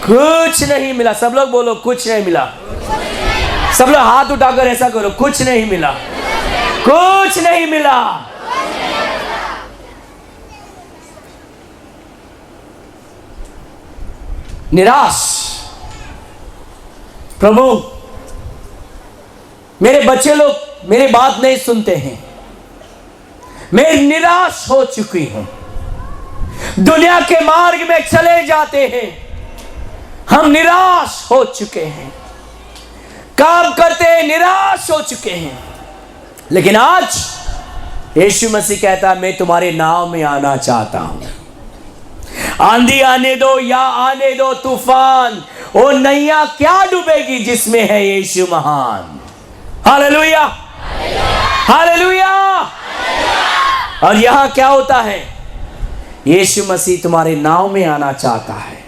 कुछ नहीं मिला। सब लोग बोलो कुछ नहीं मिला। सब लोग हाथ उठाकर ऐसा करो, कुछ नहीं मिला, कुछ नहीं मिला। निराश, प्रभु मेरे बच्चे लोग मेरी बात नहीं सुनते हैं, मैं निराश हो चुकी हूं, दुनिया के मार्ग में चले जाते हैं, हम निराश हो चुके हैं, काम करते हैं निराश हो चुके हैं। लेकिन आज यीशु मसीह कहता है मैं तुम्हारे नाव में आना चाहता हूं। आंधी आने दो या आने दो तूफान, वो नैया क्या डूबेगी जिसमें है यीशु महान। Hallelujah, hallelujah. और यहां क्या होता है? यीशु मसीह तुम्हारे नाव में आना चाहता है।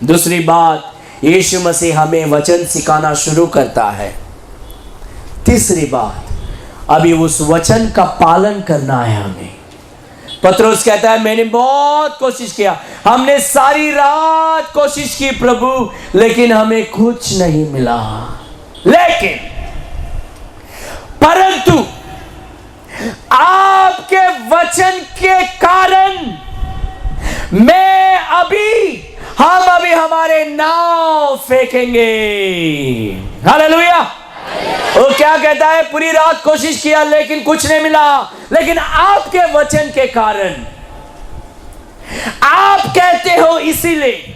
दूसरी बात, यीशु मसीह हमें वचन सिखाना शुरू करता है। तीसरी बात, अभी उस वचन का पालन करना है हमें। पतरस कहता है मैंने बहुत कोशिश किया, हमने सारी रात कोशिश की प्रभु, लेकिन हमें कुछ नहीं मिला। लेकिन परंतु आपके वचन के कारण हम अभी हमारे नाव फेंकेंगे। हालेलुया। वो क्या कहता है? पूरी रात कोशिश किया लेकिन कुछ नहीं मिला, लेकिन आपके वचन के कारण, आप कहते हो इसीलिए,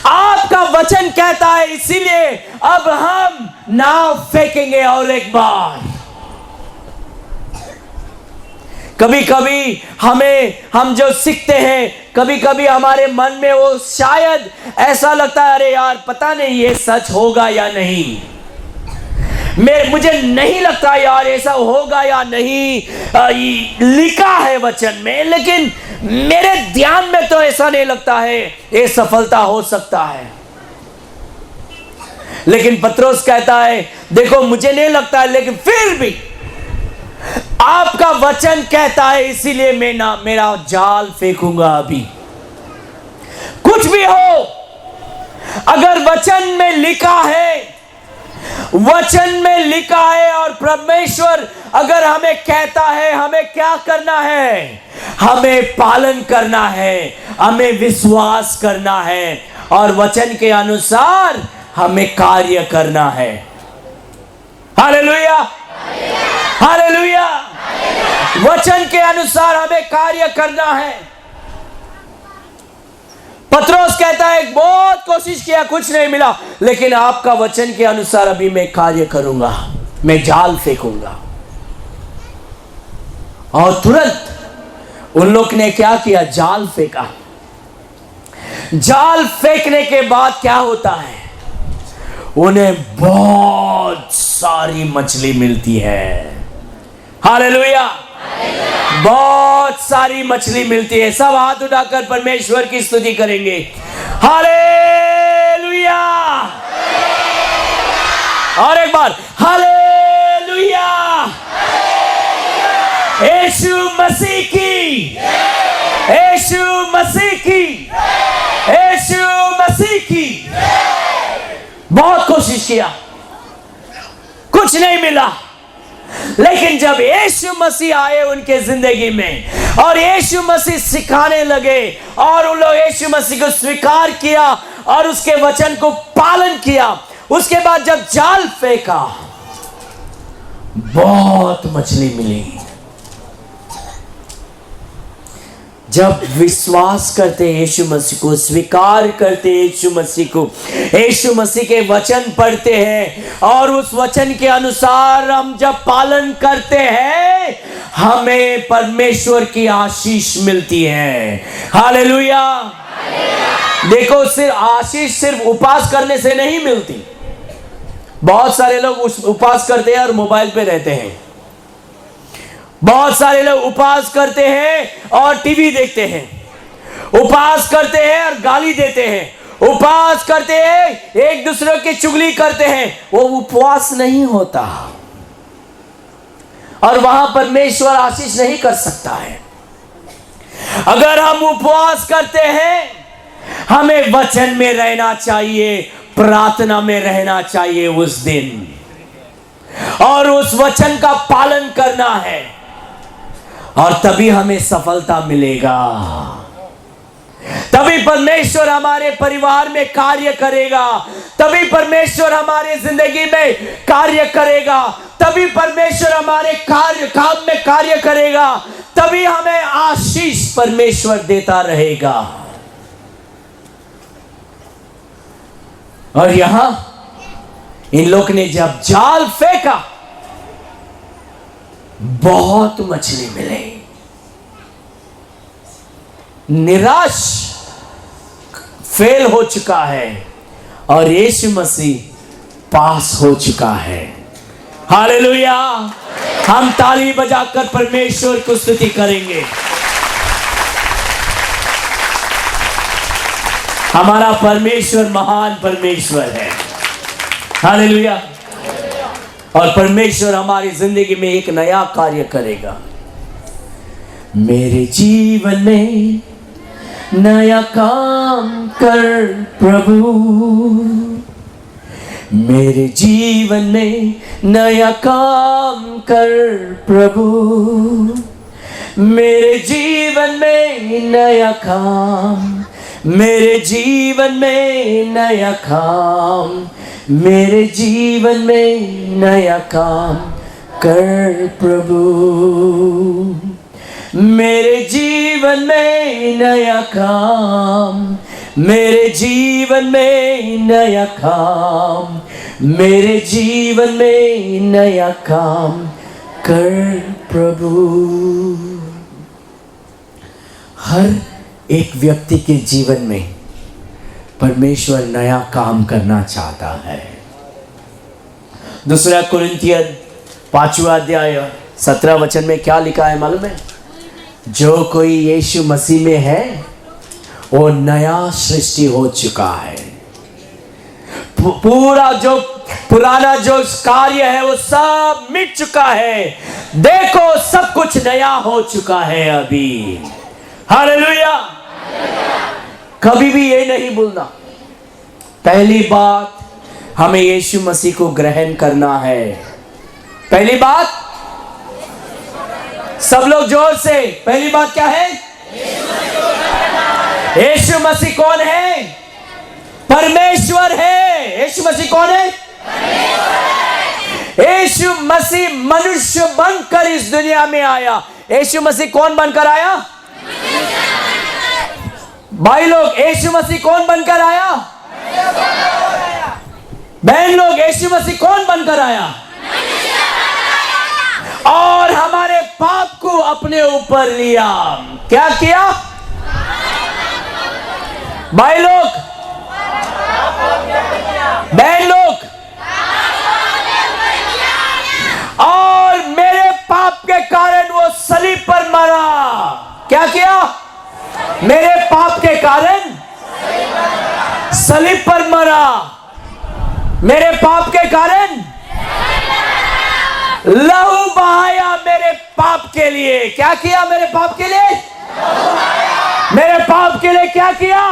आपका वचन कहता है इसीलिए अब हम नाव फेंकेंगे। और एक बार कभी कभी हम जो सीखते हैं, कभी कभी हमारे मन में वो शायद ऐसा लगता है अरे यार पता नहीं ये सच होगा या नहीं, मुझे नहीं लगता यार ऐसा होगा या नहीं, लिखा है वचन में लेकिन मेरे ध्यान में तो ऐसा नहीं लगता है ये सफलता हो सकता है। लेकिन पतरस कहता है देखो मुझे नहीं लगता है, लेकिन फिर भी आपका वचन कहता है इसीलिए मैं मेरा जाल फेंकूंगा। अभी कुछ भी हो, अगर वचन में लिखा है, वचन में लिखा है, और परमेश्वर अगर हमें कहता है हमें क्या करना है, हमें पालन करना है, हमें विश्वास करना है, और वचन के अनुसार हमें कार्य करना है। Hallelujah, hallelujah. वचन के अनुसार हमें कार्य करना है। पतरस कहता है बहुत कोशिश किया कुछ नहीं मिला, लेकिन आपका वचन के अनुसार अभी मैं कार्य करूंगा, मैं जाल फेंकूंगा। और तुरंत उन लोग ने क्या किया? जाल फेंका। जाल फेंकने के बाद क्या होता है? उन्हें बहुत सारी मछली मिलती है। हालेलुया, बहुत सारी मछली मिलती है। सब हाथ उठाकर परमेश्वर की स्तुति करेंगे। हालेलुया, और एक बार हालेलुया। यीशु मसीह की, यीशु मसीह की, यीशु मसीह की। बहुत कोशिश किया, कुछ नहीं मिला, लेकिन जब यीशु मसीह आए उनके जिंदगी में और यीशु मसीह सिखाने लगे और उन लोग यीशु मसीह को स्वीकार किया और उसके वचन को पालन किया, उसके बाद जब जाल फेंका बहुत मछली मिली। जब विश्वास करते यीशु मसीह को, स्वीकार करते यीशु मसीह को, यीशु मसीह के वचन पढ़ते हैं और उस वचन के अनुसार हम जब पालन करते हैं, हमें परमेश्वर की आशीष मिलती है। हालेलुया। देखो, सिर्फ आशीष सिर्फ उपवास करने से नहीं मिलती। बहुत सारे लोग उपवास करते हैं और मोबाइल पे रहते हैं। बहुत सारे लोग उपवास करते हैं और टीवी देखते हैं। उपवास करते हैं और गाली देते हैं। उपवास करते हैं, एक दूसरे की चुगली करते हैं। वो उपवास नहीं होता और वहां परमेश्वर आशीष नहीं कर सकता है। अगर हम उपवास करते हैं, हमें वचन में रहना चाहिए, प्रार्थना में रहना चाहिए उस दिन, और उस वचन का पालन करना है, और तभी हमें सफलता मिलेगा। तभी परमेश्वर हमारे परिवार में कार्य करेगा, तभी परमेश्वर हमारे जिंदगी में कार्य करेगा, तभी परमेश्वर हमारे काम में कार्य करेगा, तभी हमें आशीष परमेश्वर देता रहेगा। और यहां इन लोग ने जब जाल फेंका, बहुत मछली मिले। निराश फेल हो चुका है और यीशु मसीह पास हो चुका है। हालेलुया। हम ताली बजाकर परमेश्वर को स्तुति करेंगे। हमारा परमेश्वर महान परमेश्वर है। हालेलुया। और परमेश्वर हमारी जिंदगी में एक नया कार्य करेगा। मेरे जीवन में नया काम कर प्रभु, मेरे जीवन में नया काम कर प्रभु, मेरे जीवन में नया काम, मेरे जीवन में नया काम, मेरे जीवन में नया काम कर प्रभु, मेरे जीवन में नया काम, मेरे जीवन में नया काम, मेरे जीवन में नया काम कर प्रभु। हर एक व्यक्ति के जीवन में परमेश्वर नया काम करना चाहता है। दूसरा कुरिन्थियन 5वां अध्याय 17 वचन में क्या लिखा है मालूम है? जो कोई यीशु मसीह में है वो नया सृष्टि हो चुका है। पूरा जो पुराना जो कार्य है वो सब मिट चुका है। देखो, सब कुछ नया हो चुका है अभी। हालेलुया। कभी भी ये नहीं भूलना, पहली बात हमें यीशु मसीह को ग्रहण करना है। पहली बात, सब लोग जोर से, पहली बात क्या है? यीशु मसीह कौन है? परमेश्वर है। यीशु मसीह कौन है? यीशु मसीह मनुष्य बनकर इस दुनिया में आया। यीशु मसीह कौन बनकर आया? भाई लोग, यीशु मसीह कौन बनकर आया? बहन लोग, यीशु मसीह कौन बनकर आया? और हमारे पाप को अपने ऊपर लिया। क्या किया? भाई लोग, बहन लोग, और मेरे पाप के कारण वो सलीब पर मरा। क्या किया? मेरे पाप के कारण सलीब पर मरा। मेरे पाप के कारण लहू बहाया मेरे पाप के लिए। क्या किया मेरे पाप के लिए? मेरे पाप के लिए क्या किया?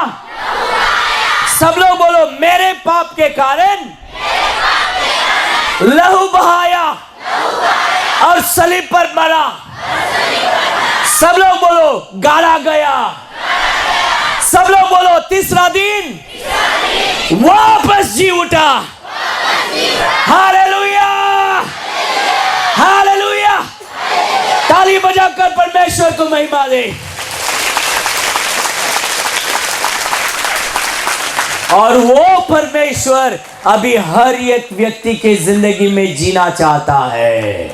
सब लोग बोलो, मेरे पाप के कारण लहू बहाया और सलीब पर मरा। सब लोग बोलो, गाड़ा गया। सब लोग बोलो, तीसरा दिन वापस जी उठा। Hallelujah, hallelujah. ताली बजाकर परमेश्वर को महिमा दे। और वो परमेश्वर अभी हर एक व्यक्ति के जिंदगी में जीना चाहता है।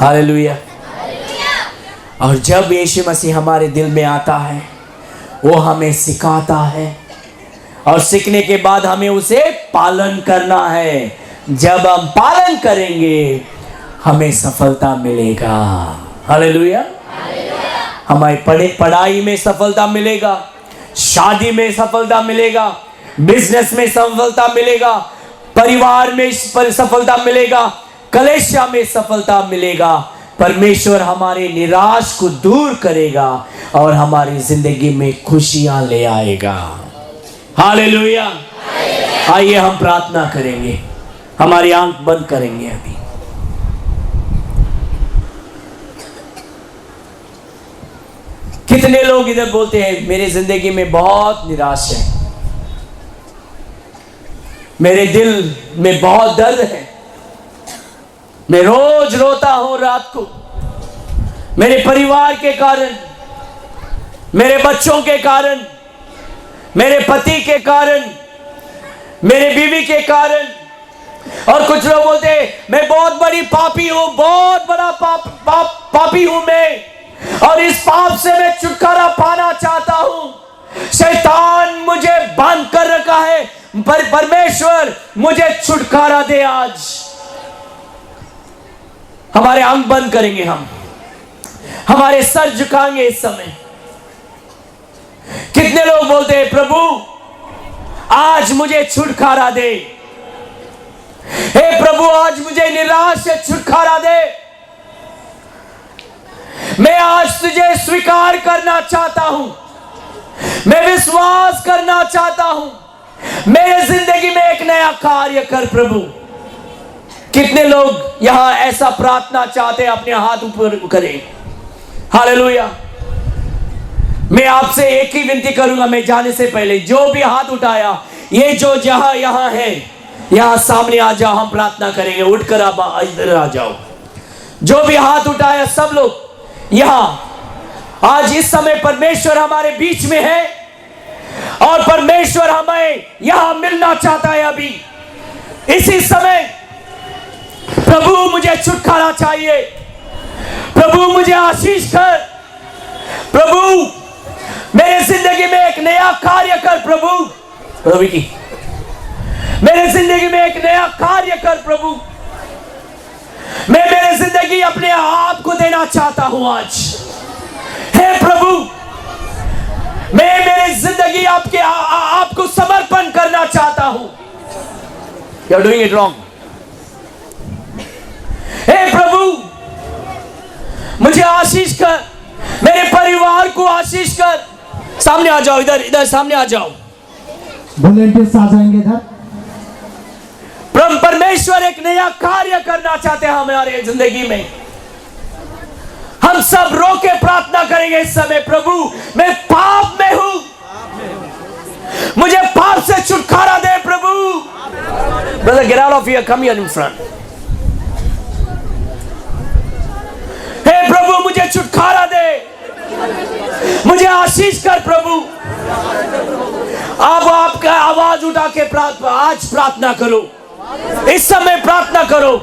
हालेलुया। और जब यीशु मसीह हमारे दिल में आता है, वो हमें सिखाता है और सीखने के बाद हमें उसे पालन करना है। जब हम पालन करेंगे हमें सफलता मिलेगा। हालेलुया। हमारी पढ़ाई में सफलता मिलेगा, शादी में सफलता मिलेगा, बिजनेस में सफलता मिलेगा, परिवार में सफलता मिलेगा, कलेशा में सफलता मिलेगा। परमेश्वर हमारे निराश को दूर करेगा और हमारी जिंदगी में खुशियां ले आएगा। हालेलुया। आइए हम प्रार्थना करेंगे, हमारी आंख बंद करेंगे अभी। कितने लोग इधर बोलते हैं मेरी जिंदगी में बहुत निराश है, मेरे दिल में बहुत दर्द है, मैं रोज रोता हूं रात को, मेरे परिवार के कारण, मेरे बच्चों के कारण, मेरे पति के कारण, मेरे बीवी के कारण। और कुछ लोग बोलते हैं मैं बहुत बड़ी पापी हूं, बहुत बड़ा पापी हूं मैं, और इस पाप से मैं छुटकारा पाना चाहता हूं। शैतान मुझे बांध कर रखा है, पर परमेश्वर मुझे छुटकारा दे। आज हमारे आंख बंद करेंगे, हम हमारे सर झुकाएंगे इस समय। कितने लोग बोलते हैं प्रभु आज मुझे छुटकारा दे, हे प्रभु आज मुझे निराश से छुटकारा दे, मैं आज तुझे स्वीकार करना चाहता हूं, मैं विश्वास करना चाहता हूं, मेरे जिंदगी में एक नया कार्य कर प्रभु। कितने लोग यहां ऐसा प्रार्थना चाहते हैं? अपने हाथ ऊपर करें। हालेलुया। मैं आपसे एक ही विनती करूंगा, मैं जाने से पहले जो भी हाथ उठाया, ये जो जहां यहां है, यहां सामने आ जाओ, हम प्रार्थना करेंगे। उठकर आप इधर आ जाओ। जो भी हाथ उठाया सब लोग यहां, आज इस समय परमेश्वर हमारे बीच में है और परमेश्वर हमें यहां मिलना चाहता है। अभी इसी समय प्रभु मुझे छुटकारा चाहिए, प्रभु मुझे आशीष कर, प्रभु मेरे जिंदगी में एक नया कार्य कर प्रभु की, मेरे जिंदगी में एक नया कार्य कर प्रभु। मैं मेरे जिंदगी अपने आप को देना चाहता हूं आज। हे प्रभु मैं मेरी जिंदगी आपके आपको समर्पण करना चाहता हूं। You are doing it wrong. हे प्रभु मुझे आशीष कर, मेरे परिवार को आशीष कर। सामने आ जाओ, इधर इधर सामने आ जाओ। वॉलंटियर्स आ जाएंगे इधर। परमेश्वर एक नया कार्य करना चाहते हैं हमारे जिंदगी में। हम सब रो के प्रार्थना करेंगे इस समय। प्रभु मैं पाप में हूं, मुझे पाप से छुटकारा दे प्रभु। Brother get out of here, come here in front. हे प्रभु मुझे छुटकारा दे, मुझे आशीष कर प्रभु। अब आपका आवाज उठा के आज प्रार्थना करो, इस समय प्रार्थना करो।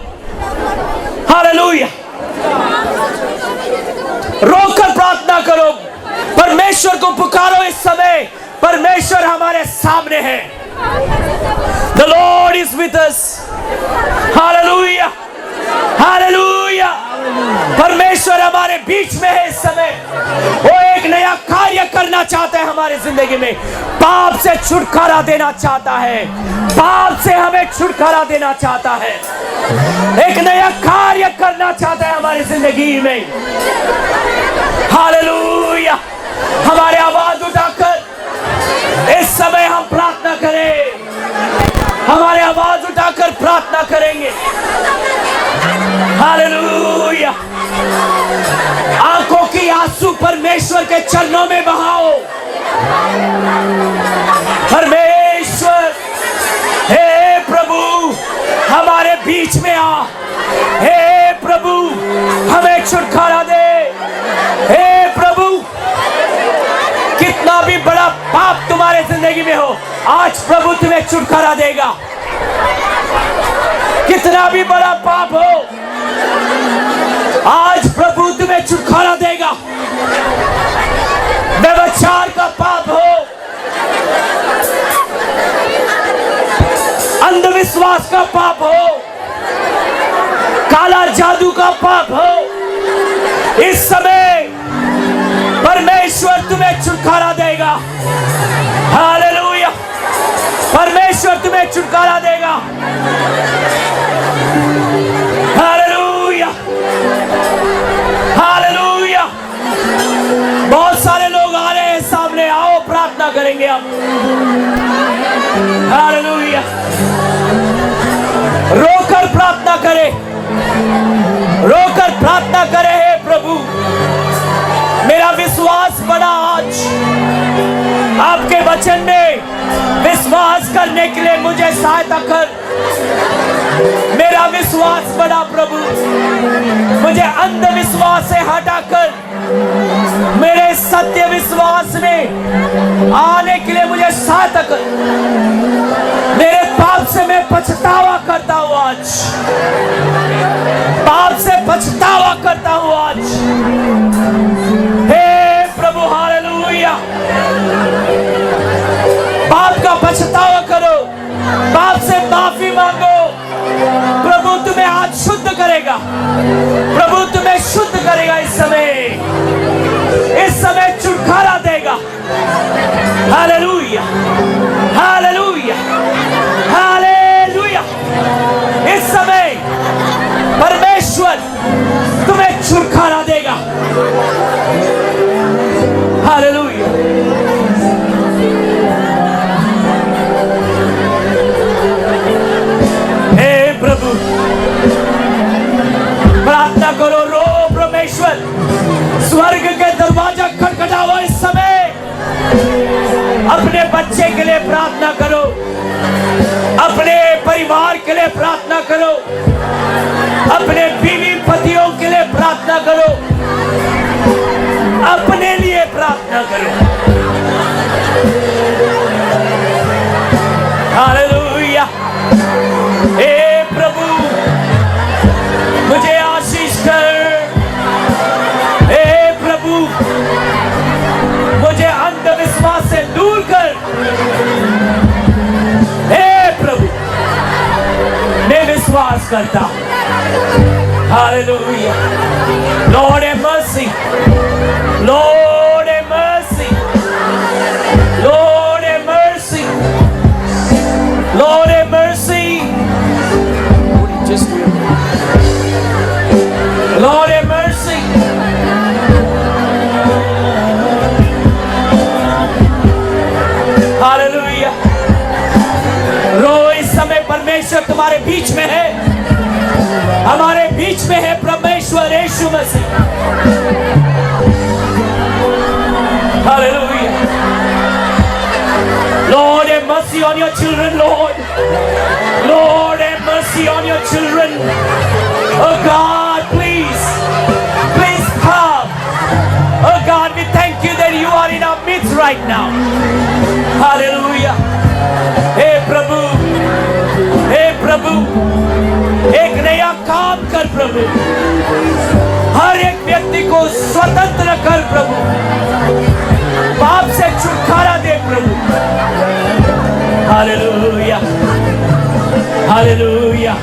हालेलुया। रोकर प्रार्थना करो, परमेश्वर को पुकारो इस समय। परमेश्वर हमारे सामने है। The Lord is with us. Hallelujah, hallelujah. परमेश्वर हमारे बीच में है इस समय। वो एक नया कार्य करना चाहता है हमारी जिंदगी में। पाप से छुटकारा देना चाहता है, पाप से हमें छुटकारा देना चाहता है, एक नया कार्य करना चाहता है हमारी जिंदगी में। हालेलुया। हमारे आवाज उठाकर इस समय हम प्रार्थना करें, हमारे आवाज उठाकर प्रार्थना करेंगे। हालेलुया। आंखों की आंसू परमेश्वर के चरणों में बहाओ। परमेश्वर हे प्रभु हमारे बीच में आ। हे प्रभु हमें छुटकारा दे। हे प्रभु कितना भी बड़ा पाप तुम्हारे जिंदगी में हो, आज प्रभु तुम्हें छुटकारा देगा। कितना भी बड़ा पाप हो, आज प्रभु तुम्हें छुटकारा देगा। अंधविश्वास का पाप हो, काला जादू का पाप हो, इस समय परमेश्वर तुम्हें छुटकारा देगा। हालेलुया, परमेश्वर तुम्हें छुटकारा देगा। Hallelujah, hallelujah. बहुत सारे लोग आ रहे हैं सामने, आओ प्रार्थना करेंगे हम। हालेलुया, रोकर प्रार्थना करें, रोकर प्रार्थना करें। हे प्रभु, मेरा विश्वास बढ़ा आज, आपके वचन में विश्वास करने के लिए मुझे सहायता कर। मेरा विश्वास बढ़ा प्रभु, मुझे अंधविश्वास से हटाकर मेरे सत्य विश्वास में आने के लिए मुझे सहायता कर। मेरे पाप से मैं पछतावा करता हूं आज, पाप से पछतावा करता हूं आज। हे प्रभु, हालेलुया। पाप का पछतावा करो, पाप से माफी मांगो। प्रभु तुम्हें आज शुद्ध करेगा, प्रभु तुम्हें शुद्ध करेगा। इस समय छुटकारा देगा। Hallelujah, hallelujah, hallelujah. इस समय परमेश्वर तुम्हें छुटकारा देगा। हालेलुया। हे प्रभु, प्रार्थना करो, रो परमेश्वर। स्वर्ग के दरवाजा खटखटाओ इस समय। अपने बच्चे के लिए प्रार्थना करो, अपने परिवार के लिए प्रार्थना करो, अपने बीवी पतियों के लिए प्रार्थना करो, अपने लिए प्रार्थना करो। हालेलुया। हे प्रभु, मुझे आशीष कर। हे प्रभु, मुझे अंधविश्वास से दूर कर। हे प्रभु, मैं विश्वास करता हूं। Hallelujah. Lord have mercy, Lord have mercy, Lord have mercy, Lord have mercy. Lord have mercy. Hallelujah. रो, इस समय परमेश्वर तुम्हारे बीच में है, हमारे बीच में है परमेश्वर यीशु Masih. Hallelujah. Lord have mercy on your children, Lord. Lord have mercy on your children. Oh God, please, please come. Oh God, we thank you that you are in our midst right now. Hallelujah. Hey प्रभु, हे प्रभु, एक नया काम कर प्रभु। हर एक व्यक्ति को स्वतंत्र कर प्रभु, पाप से छुटकारा दे प्रभु। Hallelujah, hallelujah.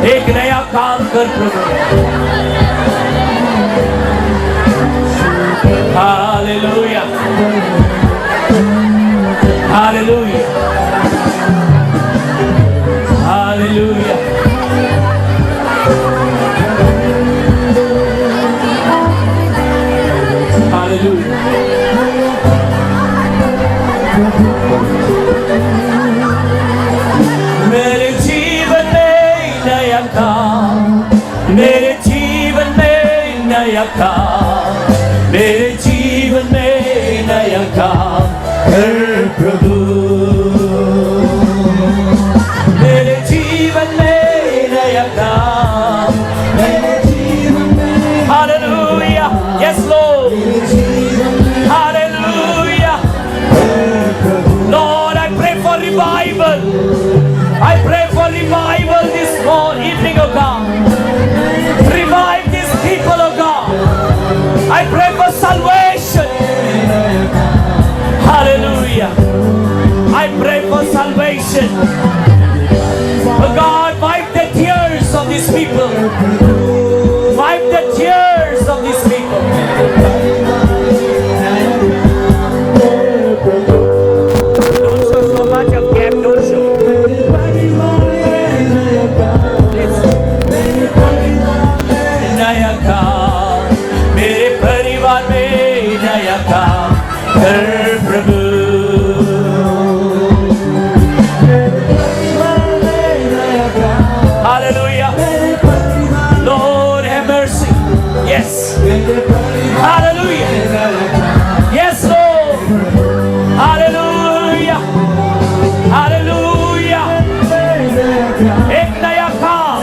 एक नया काम कर प्रभु। Hallelujah, hallelujah, hallelujah. हालेलुया। मेरे जीवन में नया काम, मेरे जीवन में नया काम, मेरे जीवन में नया काम कर प्रभु। मेरे जीवन में नया काम, मेरे जीवन में। Hallelujah. Yes Lord. Hallelujah. Lord, I pray for revival. I pray for revival this evening, oh God. Revive these people, oh God. I pray for salvation. Hallelujah. these people. Wipe the tears of these people. Don't show so much of gap, don't show. नया काम मेरे परिवार में नया काम कर प्रभु Hallelujah Lord have mercy yes Hallelujah yes Lord Hallelujah Hallelujah एक नया काम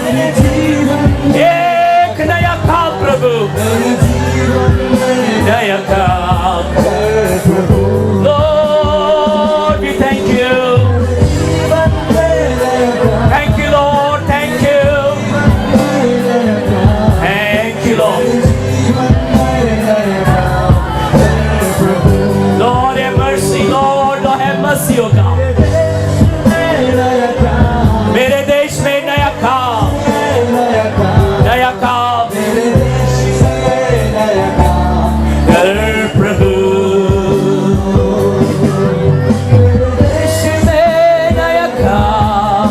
प्रभु नया काम Lord we thank you Lord thank you Lord Lord have mercy Lord have mercy oh God मेरे देश में नया काम कर प्रभु देश में नया काम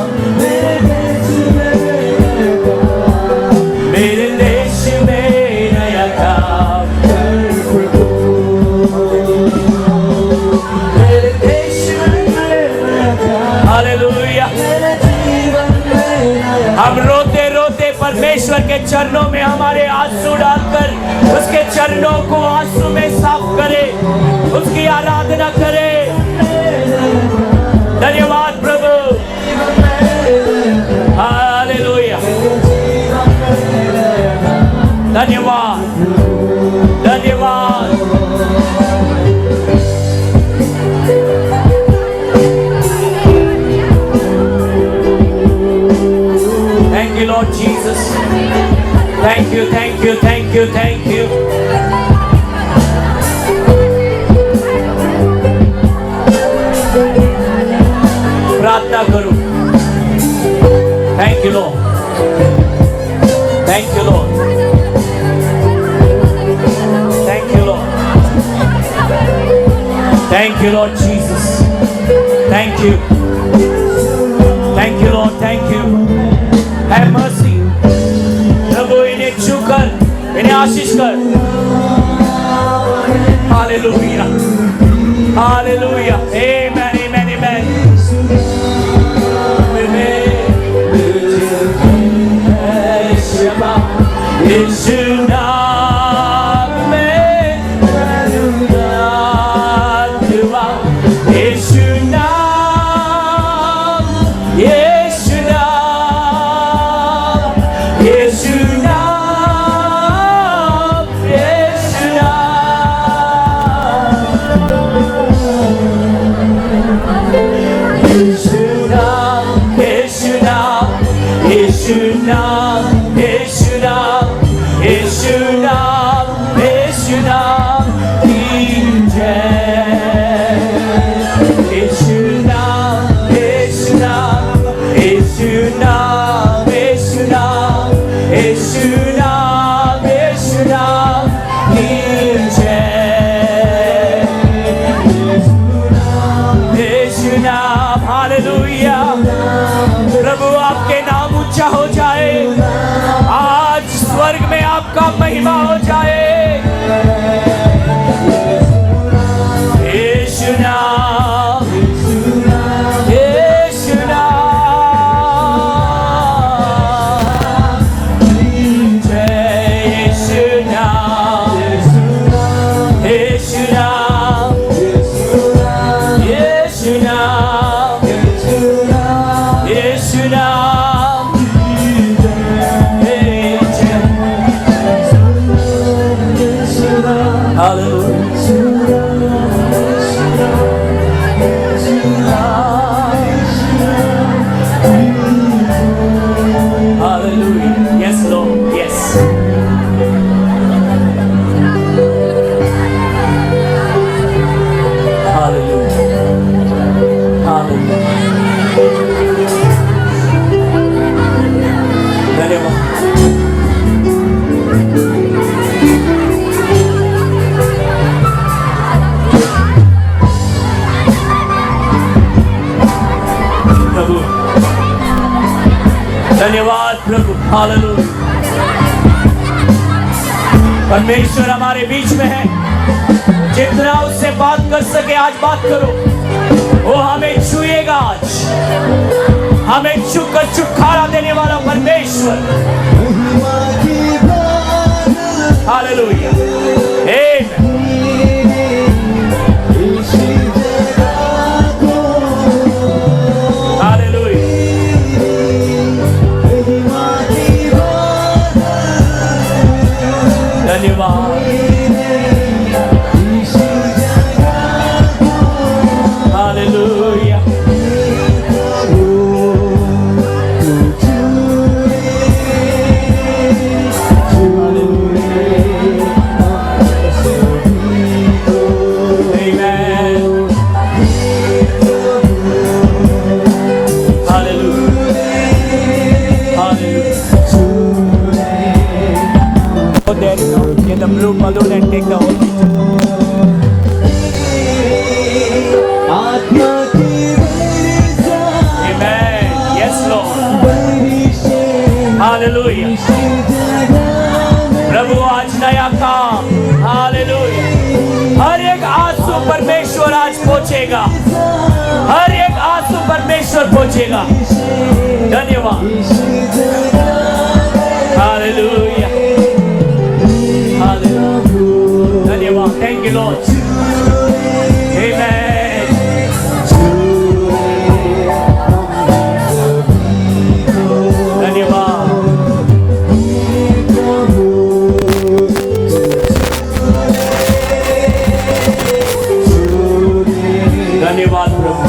मेरे देश में नया काम कर प्रभु मेरे देश में नया काम हालेलुया हम रोते रोते परमेश्वर के चरणों में हमारे आंसू डालकर उसके चरणों को आंसू में साफ करें उसकी आराधना करें धन्यवाद प्रभु हालेलुया धन्यवाद धन्यवाद Thank you Lord Jesus Thank you thank you thank you thank you प्रार्थना करो Thank you Lord Thank you Lord Thank you Lord Thank you Lord Jesus Thank you Thank you Lord Thank you Have mercy प्रभु इन्हें छू कर इन्हें आशीष कर Hallelujah Hallelujah Amen Amen Amen यीशु नाम में दुआ यीशु नाम यीशु नाम यीशु नाम यीशु नाम यीशु नाम यीशु नाम यीशु नाम यीशु नाम की जय यीशु नाम यीशु नाम यीशु नाम यीशु नाम यीशु नाम यीशु नाम की जय यीशु नाम हालेलुया प्रभु आपके नाम ऊंचा हो जाए आज स्वर्ग में आपका महिमा हो जाए यीशु नाम यीशु नाम जय यीशु नाम यीशु नाम यीशु नाम यीशु नाम Hallelujah. Yes, Lord. Yes. Hallelujah. Hallelujah. धन्यवाद प्रभु, हालेलुया। परमेश्वर हमारे बीच में है, जितना उससे बात कर सके आज बात करो। वो हमें छुएगा आज, हमें छूकर छुटकारा देने वाला परमेश्वर। हालेलुया, आमीन। धन्यवाद, hallelujah. Get the blue balloon and take the whole picture. Amen. Yes, Lord. Hallelujah. प्रभु आज नया काम, हालेलुया। हर एक आंसू परमेश्वर आज पहुंचेगा, हर एक आंसू परमेश्वर पहुंचेगा। धन्यवाद, हालेलुया, धन्यवाद। थैंक यू लॉर्ड, आमेन। धन्यवाद, धन्यवाद प्रभु।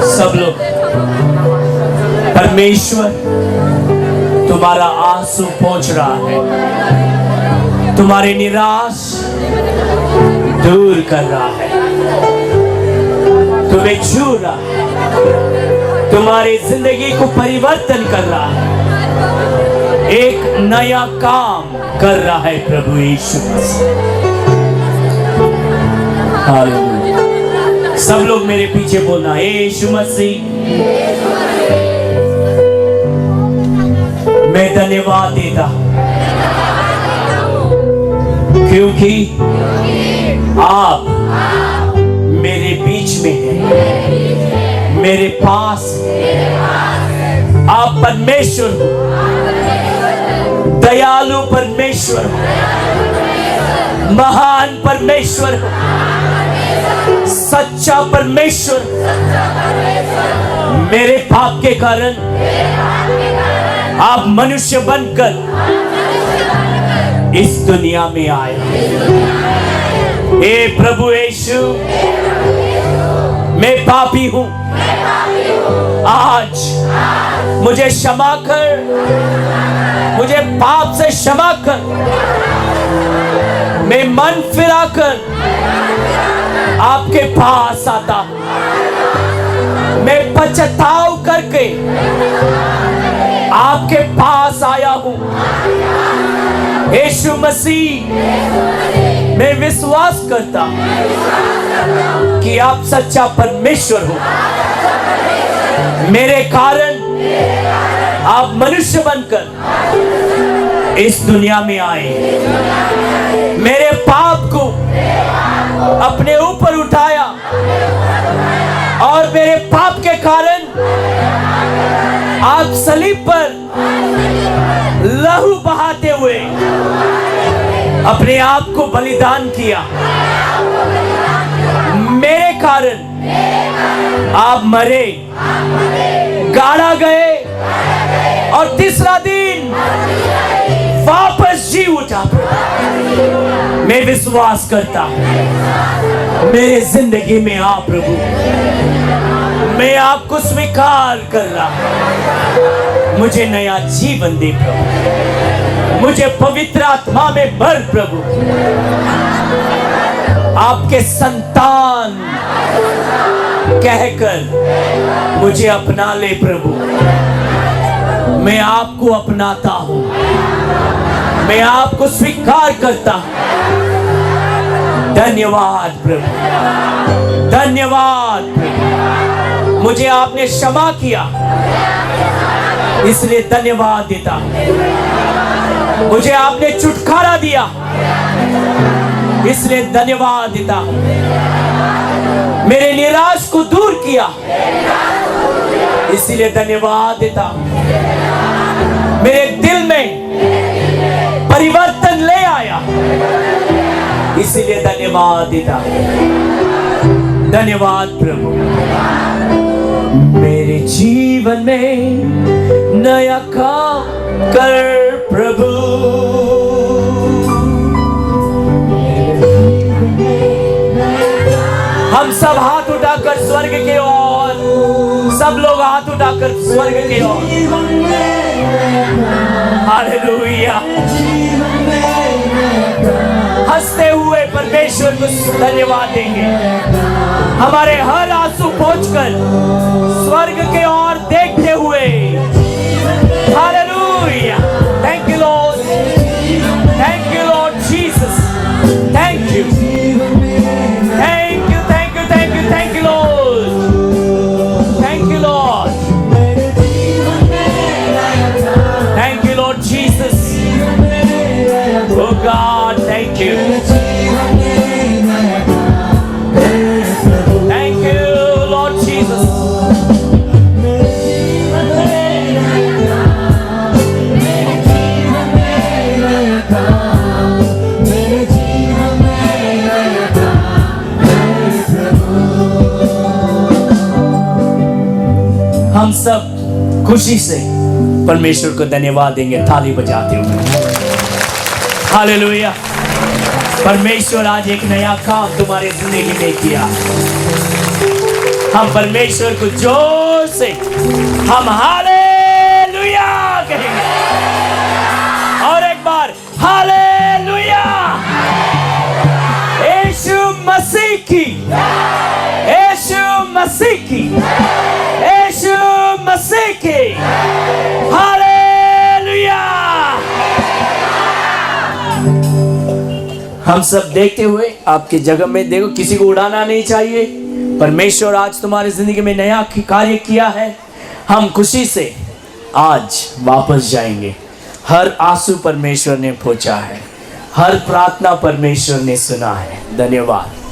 सब लोग, परमेश्वर तुम्हारा आंसू पहुंच रहा है, तुम्हारे निराश दूर कर रहा है, तुम्हें छू रहा है, तुम्हारी जिंदगी को परिवर्तन कर रहा है, एक नया काम कर रहा है प्रभु यीशु मसीह। हालेलुया। सब लोग मेरे पीछे बोलना, यीशु मसीह मैं धन्यवाद देता क्योंकि आप मेरे बीच में हैं, मेरे पास आप परमेश्वर हो, दयालु परमेश्वर हो, महान परमेश्वर हो। सच्चा परमेश्वर मेरे पाप के कारण आप मनुष्य बनकर इस दुनिया में आए। हे प्रभु यीशु, मैं पापी हूं, आज मुझे क्षमा कर, मुझे पाप से क्षमा कर। मैं मन फिराकर आपके पास आता, मैं पछताव करके आपके पास आया हूं। यीशु मसीह, मैं विश्वास करता कि आप सच्चा परमेश्वर हो। मेरे कारण आप मनुष्य बनकर इस दुनिया में आए, मेरे पाप को अपने ऊपर उठाया और मेरे पाप के कारण आप सलीब पर लहू बहाते हुए अपने आप को बलिदान किया। मेरे कारण आप मरे, गाड़ा गए और तीसरा दिन वापस जी उठा। मैं विश्वास करता मेरे जिंदगी में आप प्रभु, मैं आपको स्वीकार कर रहा। मुझे नया जीवन दे प्रभु, मुझे पवित्र आत्मा में भर प्रभु। आपके संतान कहकर मुझे अपना ले प्रभु। मैं आपको अपनाता हूं, मैं आपको स्वीकार करता हूं। धन्यवाद प्रभु, धन्यवाद प्रभु। मुझे आपने क्षमा किया, इसलिए धन्यवाद देता हूं। मुझे आपने छुटकारा दिया, इसलिए धन्यवाद देता हूं। मेरे निराश को दूर किया, इसलिए धन्यवाद देता हूं। मेरे दिल में परिवर्तन ले आया, इसलिए धन्यवाद देता हूं। धन्यवाद प्रभु। मेरे जीवन में नया काम कर प्रभु। हम सब हाथ उठाकर स्वर्ग के ओर, सब लोग हाथ उठाकर स्वर्ग के ओर। हालेलुया। हंसते हुए परमेश्वर को धन्यवाद देंगे। हमारे हर आंसू पोंछकर स्वर्ग के ओर देखते हुए। Hallelujah. Thank you Lord, thank you Lord Jesus, thank you, thank you, thank you, thank you, thank you Lord, thank you Lord, thank you Lord Jesus. Oh God, thank you. Thank you, Lord Jesus. हम सब खुशी से परमेश्वर को धन्यवाद देंगे थाली बजाते हुए। हालेलुया। परमेश्वर आज एक नया काम तुम्हारे जिंदगी में किया। हम परमेश्वर को जोर से हम हालेलुया कहेंगे, और एक बार हालेलुया। यीशु मसीह की, यीशु मसीह की, यीशु मसीह की। हालेलुया। हम सब देखते हुए आपकी जगह में देखो, किसी को उड़ाना नहीं चाहिए। परमेश्वर आज तुम्हारी जिंदगी में नया कार्य किया है। हम खुशी से आज वापस जाएंगे। हर आंसू परमेश्वर ने पहुंचा है, हर प्रार्थना परमेश्वर ने सुना है। धन्यवाद।